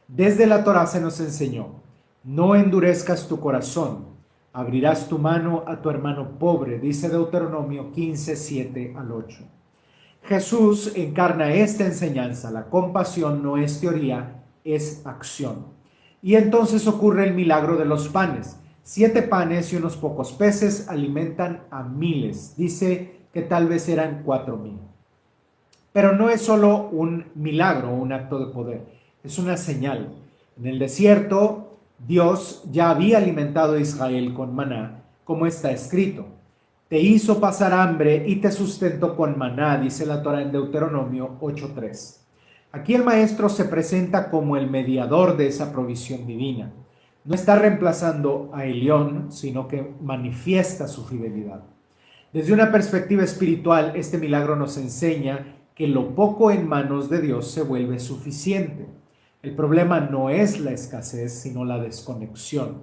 Desde la Torá se nos enseñó: no endurezcas tu corazón, abrirás tu mano a tu hermano pobre, dice Deuteronomio 15, 7 al 8. Jesús encarna esta enseñanza: la compasión no es teoría, es acción. Y entonces ocurre el milagro de los panes. 7 panes y unos pocos peces alimentan a miles. Dice que tal vez eran 4,000. Pero no es solo un milagro, un acto de poder, es una señal. En el desierto, Dios ya había alimentado a Israel con maná, como está escrito: te hizo pasar hambre y te sustentó con maná, dice la Torá en Deuteronomio 8:3. Aquí el maestro se presenta como el mediador de esa provisión divina. No está reemplazando a Elión, sino que manifiesta su fidelidad. Desde una perspectiva espiritual, este milagro nos enseña que lo poco en manos de Dios se vuelve suficiente. El problema no es la escasez, sino la desconexión.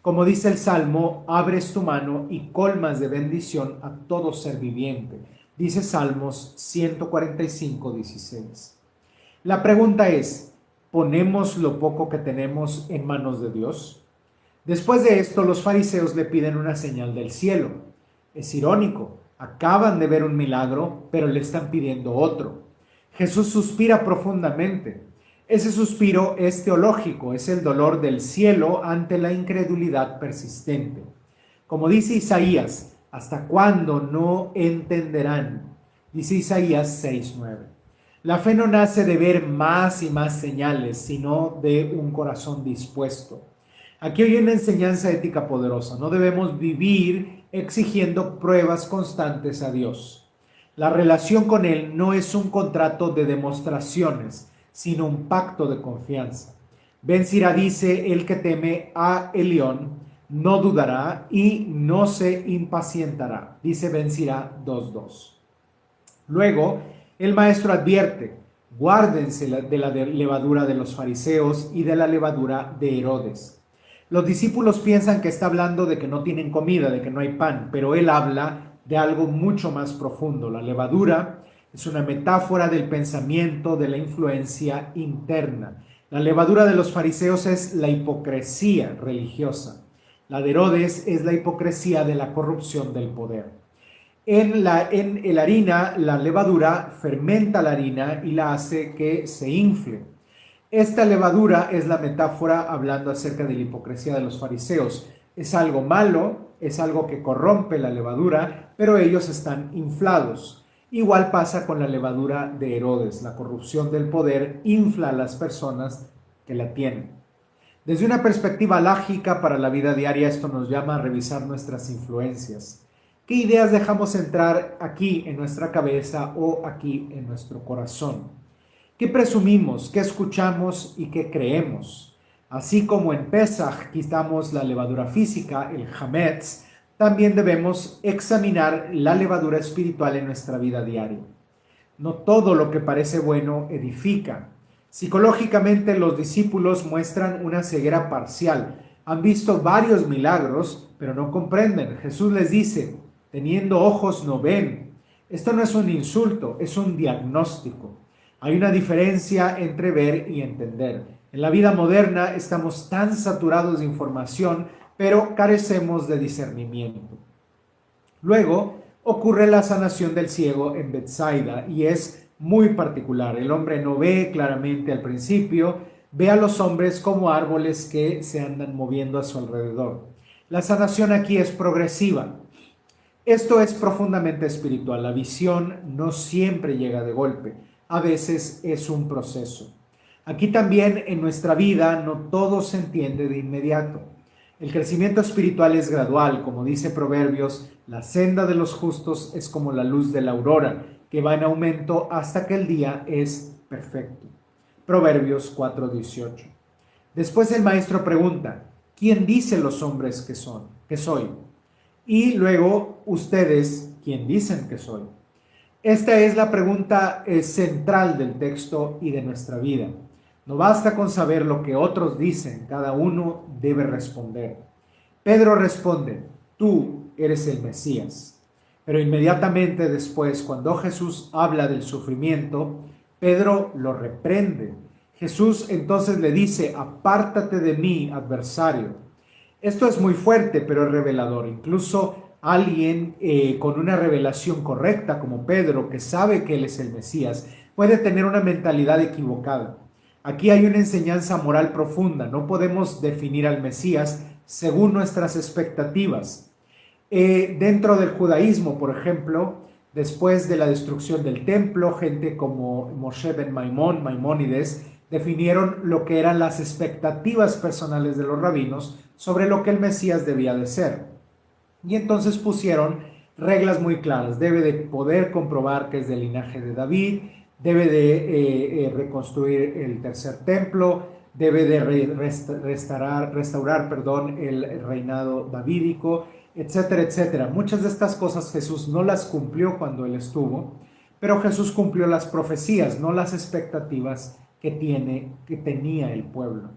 Como dice el Salmo: abres tu mano y colmas de bendición a todo ser viviente. Dice Salmos 145, 16. La pregunta es: ¿ponemos lo poco que tenemos en manos de Dios? Después de esto, los fariseos le piden una señal del cielo. Es irónico, acaban de ver un milagro, pero le están pidiendo otro. Jesús suspira profundamente. Ese suspiro es teológico, es el dolor del cielo ante la incredulidad persistente. Como dice Isaías: ¿hasta cuándo no entenderán? Dice Isaías 6:9. La fe no nace de ver más y más señales, sino de un corazón dispuesto. Aquí hay una enseñanza ética poderosa. No debemos vivir exigiendo pruebas constantes a Dios. La relación con Él no es un contrato de demostraciones, sino un pacto de confianza. Ben Sira dice: el que teme a Elión no dudará y no se impacientará. Dice Ben Sira 2:2. Luego, El maestro advierte: guárdense de la levadura de los fariseos y de la levadura de Herodes. Los discípulos piensan que está hablando de que no tienen comida, de que no hay pan, pero él habla de algo mucho más profundo. La levadura es una metáfora del pensamiento, de la influencia interna. La levadura de los fariseos es la hipocresía religiosa. La de Herodes es la hipocresía de la corrupción del poder. En la harina, la levadura fermenta la harina y la hace que se infle. Esta levadura es la metáfora hablando acerca de la hipocresía de los fariseos. Es algo malo, es algo que corrompe la levadura, pero ellos están inflados. Igual pasa con la levadura de Herodes. La corrupción del poder infla a las personas que la tienen. Desde una perspectiva lógica para la vida diaria, esto nos llama a revisar nuestras influencias. ¿Qué ideas dejamos entrar aquí en nuestra cabeza o aquí en nuestro corazón? ¿Qué presumimos, qué escuchamos y qué creemos? Así como en Pesaj quitamos la levadura física, el hametz, también debemos examinar la levadura espiritual en nuestra vida diaria. No todo lo que parece bueno edifica. Psicológicamente, los discípulos muestran una ceguera parcial. Han visto varios milagros, pero no comprenden. Jesús les dice: teniendo ojos no ven. Esto no es un insulto, es un diagnóstico. Hay una diferencia entre ver y entender. En la vida moderna estamos tan saturados de información, pero carecemos de discernimiento. Luego ocurre la sanación del ciego en Betsaida y es muy particular. El hombre no ve claramente al principio, ve a los hombres como árboles que se andan moviendo a su alrededor. La sanación aquí es progresiva. Esto es profundamente espiritual. La visión no siempre llega de golpe. A veces es un proceso. Aquí también en nuestra vida no todo se entiende de inmediato. El crecimiento espiritual es gradual, como dice Proverbios: la senda de los justos es como la luz de la aurora, que va en aumento hasta que el día es perfecto. Proverbios 4:18. Después el maestro pregunta: ¿quién dicen los hombres que soy? Y luego, ustedes, ¿quién dicen que soy? Esta es la pregunta central del texto y de nuestra vida. No basta con saber lo que otros dicen, cada uno debe responder. Pedro responde: tú eres el Mesías. Pero inmediatamente después, cuando Jesús habla del sufrimiento, Pedro lo reprende. Jesús entonces le dice: apártate de mí, adversario. Esto es muy fuerte, pero es revelador. Incluso alguien con una revelación correcta como Pedro, que sabe que él es el Mesías, puede tener una mentalidad equivocada. Aquí hay una enseñanza moral profunda. No podemos definir al Mesías según nuestras expectativas. Dentro del judaísmo, por ejemplo, después de la destrucción del templo, gente como Moshe ben Maimónides, definieron lo que eran las expectativas personales de los rabinos sobre lo que el Mesías debía de ser. Y entonces pusieron reglas muy claras. Debe de poder comprobar que es del linaje de David, debe de reconstruir el tercer templo, debe de restaurar el reinado davídico, etcétera, etcétera. Muchas de estas cosas Jesús no las cumplió cuando él estuvo, pero Jesús cumplió las profecías, no las expectativas que tenía el pueblo.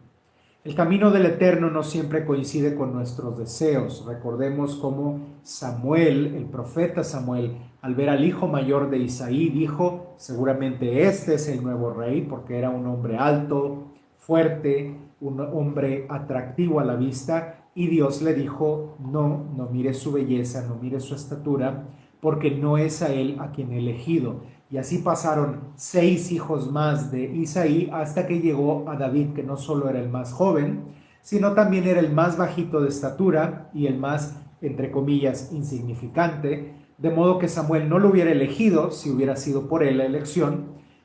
El camino del Eterno no siempre coincide con nuestros deseos. Recordemos cómo Samuel, el profeta Samuel, al ver al hijo mayor de Isaí, dijo: seguramente este es el nuevo rey, porque era un hombre alto, fuerte, un hombre atractivo a la vista, y Dios le dijo: no mires su belleza, no mires su estatura, porque no es a él a quien he elegido. Y así pasaron 6 hijos más de Isaí hasta que llegó a David, que no solo era el más joven, sino también era el más bajito de estatura y el más, entre comillas, insignificante, de modo que Samuel no lo hubiera elegido si hubiera sido por él la elección,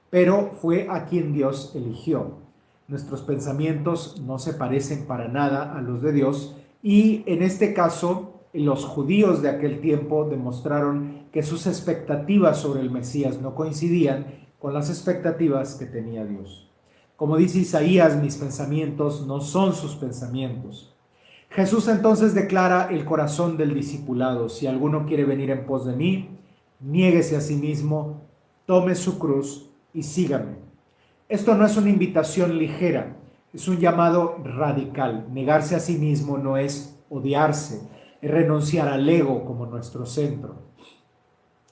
pero fue a quien Dios eligió. Nuestros pensamientos no se parecen para nada a los de Dios, y en este caso los judíos de aquel tiempo demostraron que sus expectativas sobre el Mesías no coincidían con las expectativas que tenía Dios. Como dice Isaías: mis pensamientos no son sus pensamientos. Jesús entonces declara el corazón del discipulado: si alguno quiere venir en pos de mí, niéguese a sí mismo, tome su cruz y sígame. Esto no es una invitación ligera, es un llamado radical. Negarse a sí mismo no es odiarse, es renunciar al ego como nuestro centro.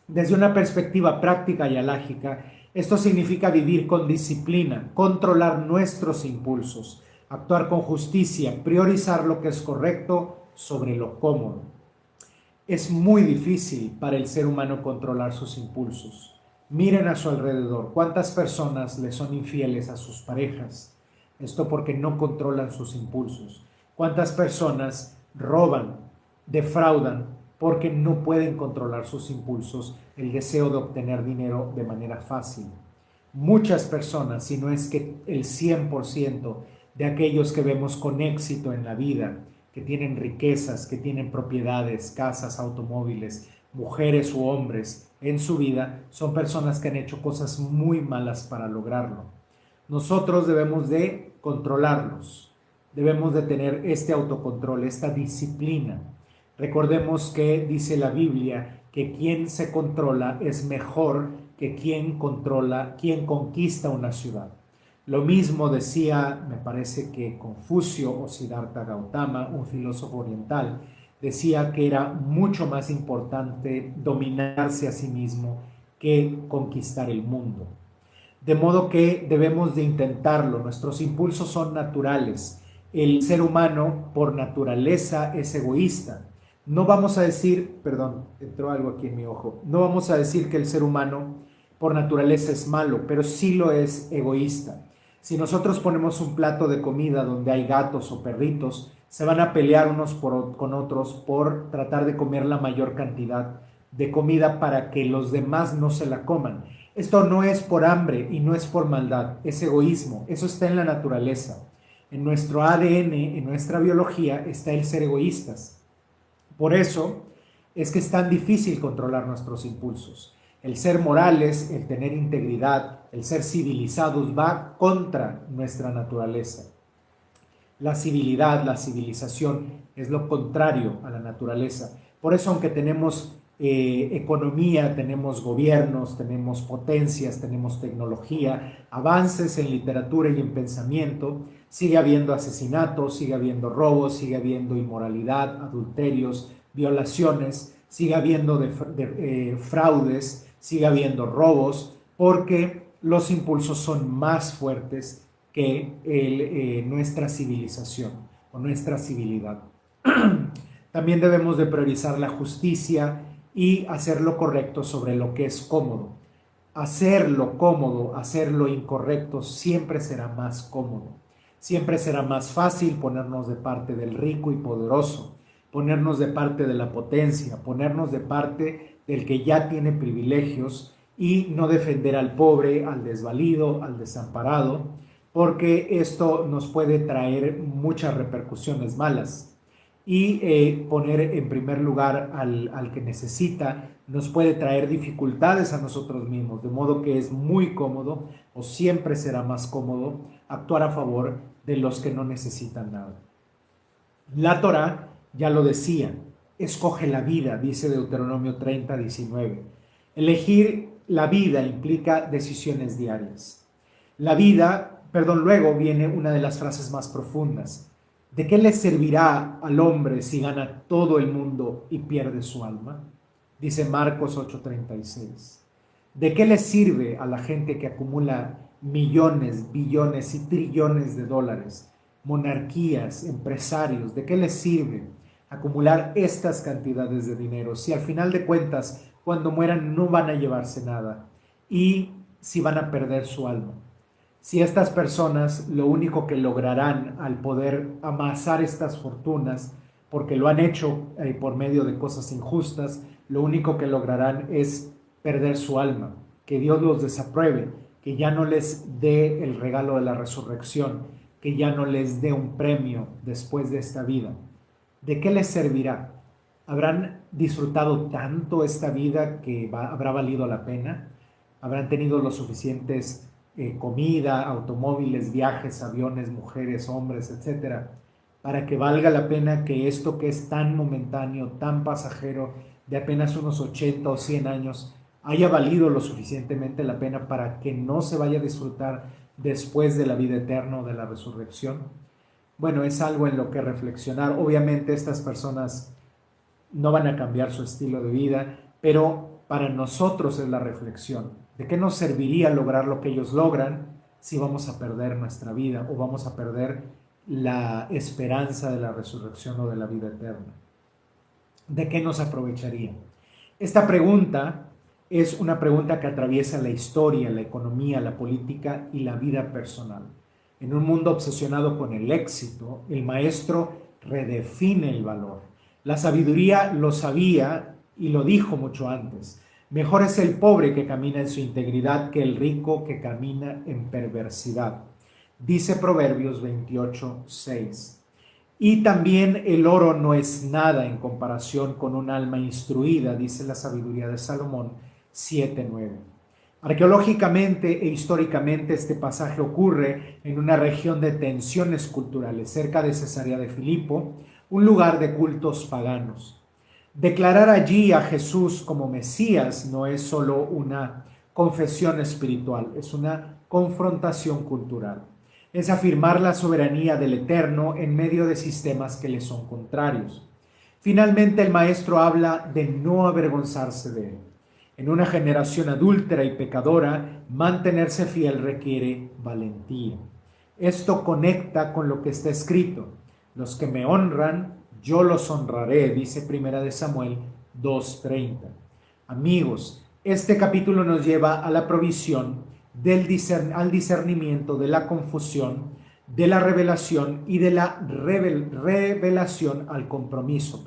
Desde una perspectiva práctica y alágica, esto significa vivir con disciplina, controlar nuestros impulsos, actuar con justicia, priorizar lo que es correcto sobre lo cómodo. Es muy difícil para el ser humano controlar sus impulsos. Miren a su alrededor, cuántas personas le son infieles a sus parejas. Esto porque no controlan sus impulsos. Cuántas personas roban, defraudan, porque no pueden controlar sus impulsos, el deseo de obtener dinero de manera fácil. Muchas personas, si no es que el 100% de aquellos que vemos con éxito en la vida, que tienen riquezas, que tienen propiedades, casas, automóviles, mujeres u hombres en su vida, son personas que han hecho cosas muy malas para lograrlo. Nosotros debemos de controlarlos, debemos de tener este autocontrol, esta disciplina. Recordemos que dice la Biblia que quien se controla es mejor que quien conquista una ciudad. Lo mismo decía, me parece que Confucio o Siddhartha Gautama, un filósofo oriental, decía que era mucho más importante dominarse a sí mismo que conquistar el mundo. De modo que debemos de intentarlo, nuestros impulsos son naturales. El ser humano por naturaleza es egoísta. No vamos a decir, perdón, entró algo aquí en mi ojo, no vamos a decir que el ser humano por naturaleza es malo, pero sí lo es egoísta. Si nosotros ponemos un plato de comida donde hay gatos o perritos, se van a pelear unos con otros por tratar de comer la mayor cantidad de comida para que los demás no se la coman. Esto no es por hambre y no es por maldad, es egoísmo, eso está en la naturaleza. En nuestro ADN, en nuestra biología, está el ser egoístas. Por eso es que es tan difícil controlar nuestros impulsos. El ser morales, el tener integridad, el ser civilizados va contra nuestra naturaleza. La civilidad, la civilización es lo contrario a la naturaleza. Por eso, aunque tenemos economía, tenemos gobiernos, tenemos potencias, tenemos tecnología, avances en literatura y en pensamiento, sigue habiendo asesinatos, sigue habiendo robos, sigue habiendo inmoralidad, adulterios, violaciones, sigue habiendo fraudes, sigue habiendo robos, porque los impulsos son más fuertes que nuestra civilización o nuestra civilidad. También debemos de priorizar la justicia y hacer lo correcto sobre lo que es cómodo. Hacer lo cómodo, hacer lo incorrecto siempre será más cómodo. Siempre será más fácil ponernos de parte del rico y poderoso, ponernos de parte de la potencia, ponernos de parte del que ya tiene privilegios y no defender al pobre, al desvalido, al desamparado, porque esto nos puede traer muchas repercusiones malas. Y poner en primer lugar al que necesita nos puede traer dificultades a nosotros mismos, de modo que es muy cómodo o siempre será más cómodo actuar a favor de los que no necesitan nada. La Torá ya lo decía, escoge la vida, dice Deuteronomio 30, 19. Elegir la vida implica decisiones diarias. Luego viene una de las frases más profundas. ¿De qué le servirá al hombre si gana todo el mundo y pierde su alma? Dice Marcos 8:36. ¿De qué le sirve a la gente que acumula millones, billones y trillones de dólares? Monarquías, empresarios, ¿de qué les sirve acumular estas cantidades de dinero si al final de cuentas cuando mueran no van a llevarse nada y si van a perder su alma? Si estas personas lo único que lograrán al poder amasar estas fortunas, porque lo han hecho por medio de cosas injustas, lo único que lograrán es perder su alma, que Dios los desapruebe, que ya no les dé el regalo de la resurrección, que ya no les dé un premio después de esta vida. ¿De qué les servirá? ¿Habrán disfrutado tanto esta vida que habrá valido la pena? ¿Habrán tenido los suficientes comida, automóviles, viajes, aviones, mujeres, hombres, etcétera, para que valga la pena que esto que es tan momentáneo, tan pasajero, de apenas unos 80 o 100 años, haya valido lo suficientemente la pena para que no se vaya a disfrutar después de la vida eterna o de la resurrección. Bueno, es algo en lo que reflexionar. Obviamente estas personas no van a cambiar su estilo de vida, pero para nosotros es la reflexión. ¿De qué nos serviría lograr lo que ellos logran si vamos a perder nuestra vida o vamos a perder la esperanza de la resurrección o de la vida eterna? ¿De qué nos aprovecharía? Esta pregunta es una pregunta que atraviesa la historia, la economía, la política y la vida personal. En un mundo obsesionado con el éxito, el maestro redefine el valor. La sabiduría lo sabía y lo dijo mucho antes. Mejor es el pobre que camina en su integridad que el rico que camina en perversidad. Dice Proverbios 28:6. Y también el oro no es nada en comparación con un alma instruida, dice la sabiduría de Salomón 7:9. Arqueológicamente e históricamente este pasaje ocurre en una región de tensiones culturales, cerca de Cesarea de Filipo, un lugar de cultos paganos. Declarar allí a Jesús como Mesías no es solo una confesión espiritual, es una confrontación cultural. Es afirmar la soberanía del Eterno en medio de sistemas que le son contrarios. Finalmente, el Maestro habla de no avergonzarse de él. En una generación adúltera y pecadora, mantenerse fiel requiere valentía. Esto conecta con lo que está escrito. Los que me honran, yo los honraré, dice 1 de Samuel 2:30. Amigos, este capítulo nos lleva a la provisión al discernimiento de la confusión, de la revelación y de la revelación al compromiso.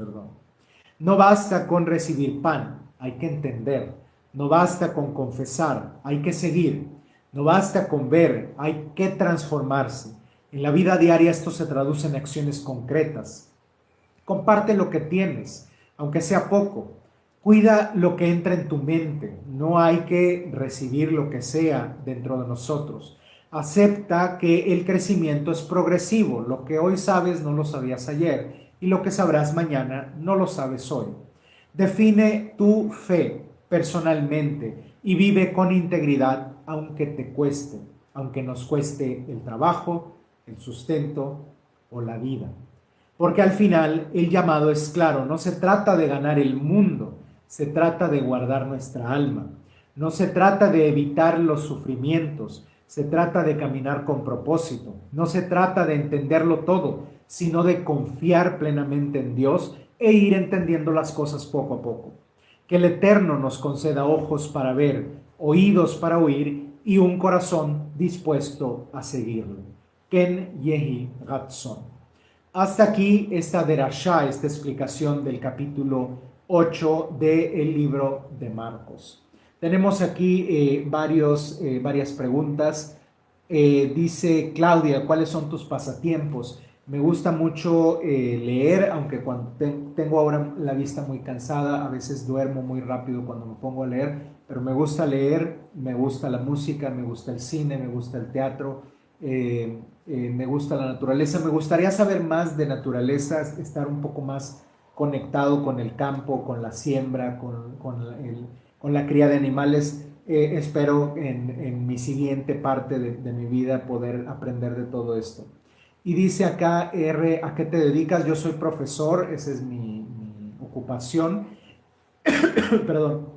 No basta con recibir pan, hay que entender. No basta con confesar, hay que seguir. No basta con ver, hay que transformarse. En la vida diaria esto se traduce en acciones concretas. Comparte lo que tienes, aunque sea poco. Cuida lo que entra en tu mente. No hay que recibir lo que sea dentro de nosotros. Acepta que el crecimiento es progresivo. Lo que hoy sabes no lo sabías ayer y lo que sabrás mañana no lo sabes hoy. Define tu fe personalmente y vive con integridad aunque te cueste, aunque nos cueste el trabajo, el sustento o la vida. Porque al final el llamado es claro, no se trata de ganar el mundo, se trata de guardar nuestra alma. No se trata de evitar los sufrimientos, se trata de caminar con propósito. No se trata de entenderlo todo, sino de confiar plenamente en Dios e ir entendiendo las cosas poco a poco. Que el Eterno nos conceda ojos para ver, oídos para oír y un corazón dispuesto a seguirle. Ken Yehi Ratzon. Hasta aquí esta derashá, esta explicación del capítulo 8 del libro de Marcos. Tenemos aquí varias preguntas. Dice Claudia, ¿cuáles son tus pasatiempos? Me gusta mucho leer, aunque cuando tengo ahora la vista muy cansada, a veces duermo muy rápido cuando me pongo a leer, pero me gusta leer, me gusta la música, me gusta el cine, me gusta el teatro, me gusta la naturaleza. Me gustaría saber más de naturaleza, estar un poco más conectado con el campo, con la siembra, con la cría de animales. Espero en mi siguiente parte de mi vida poder aprender de todo esto. Y dice acá, ¿a qué te dedicas? Yo soy profesor, esa es mi ocupación. Perdón.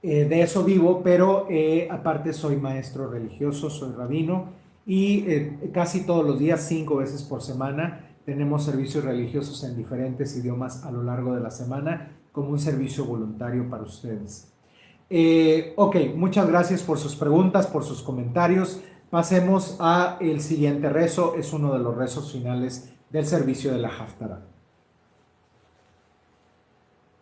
De eso vivo, pero aparte soy maestro religioso, soy rabino y casi todos los días, 5 veces por semana, tenemos servicios religiosos en diferentes idiomas a lo largo de la semana como un servicio voluntario para ustedes. Ok, muchas gracias por sus preguntas, por sus comentarios. Pasemos a el siguiente rezo, es uno de los rezos finales del servicio de la Haftarah.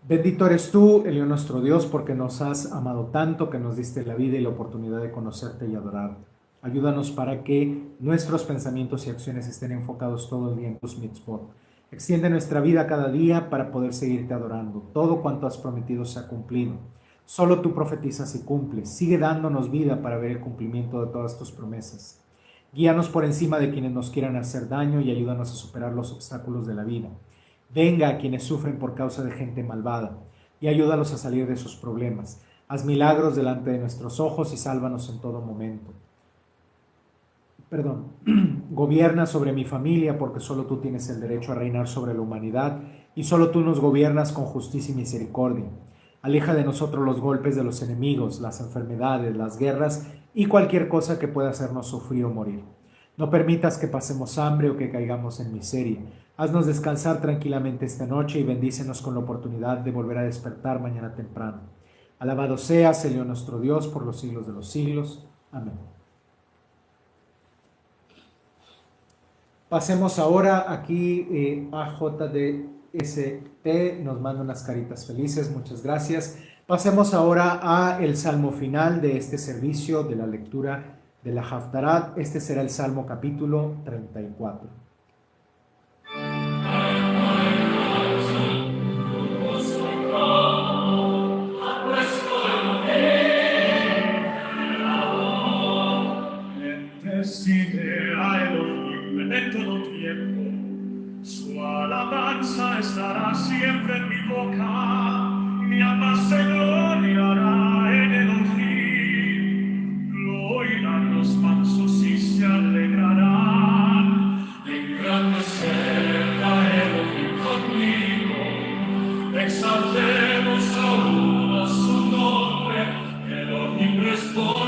Bendito eres tú, el Dios nuestro Dios, porque nos has amado tanto que nos diste la vida y la oportunidad de conocerte y adorarte. Ayúdanos para que nuestros pensamientos y acciones estén enfocados todo el día en tus mitzvot. Extiende nuestra vida cada día para poder seguirte adorando. Todo cuanto has prometido se ha cumplido. Solo tú profetizas y cumples. Sigue dándonos vida para ver el cumplimiento de todas tus promesas. Guíanos por encima de quienes nos quieran hacer daño y ayúdanos a superar los obstáculos de la vida. Venga a quienes sufren por causa de gente malvada y ayúdalos a salir de sus problemas. Haz milagros delante de nuestros ojos y sálvanos en todo momento. Gobierna sobre mi familia, porque solo tú tienes el derecho a reinar sobre la humanidad y solo tú nos gobiernas con justicia y misericordia. Aleja de nosotros los golpes de los enemigos, las enfermedades, las guerras y cualquier cosa que pueda hacernos sufrir o morir. No permitas que pasemos hambre o que caigamos en miseria. Haznos descansar tranquilamente esta noche y bendícenos con la oportunidad de volver a despertar mañana temprano. Alabado sea, Señor nuestro Dios, por los siglos de los siglos. Amén. Pasemos ahora aquí a JDST, nos manda unas caritas felices, muchas gracias. Pasemos ahora a el salmo final de este servicio de la lectura de la Haftarah. Este será el Salmo capítulo 34. En todo tiempo, su alabanza estará siempre en mi boca, mi alma se gloriará en Elohim, lo oirán los mansos y se alegrarán, engrandecer a Elohim conmigo, exaltemos aún a su nombre, Elohim responde.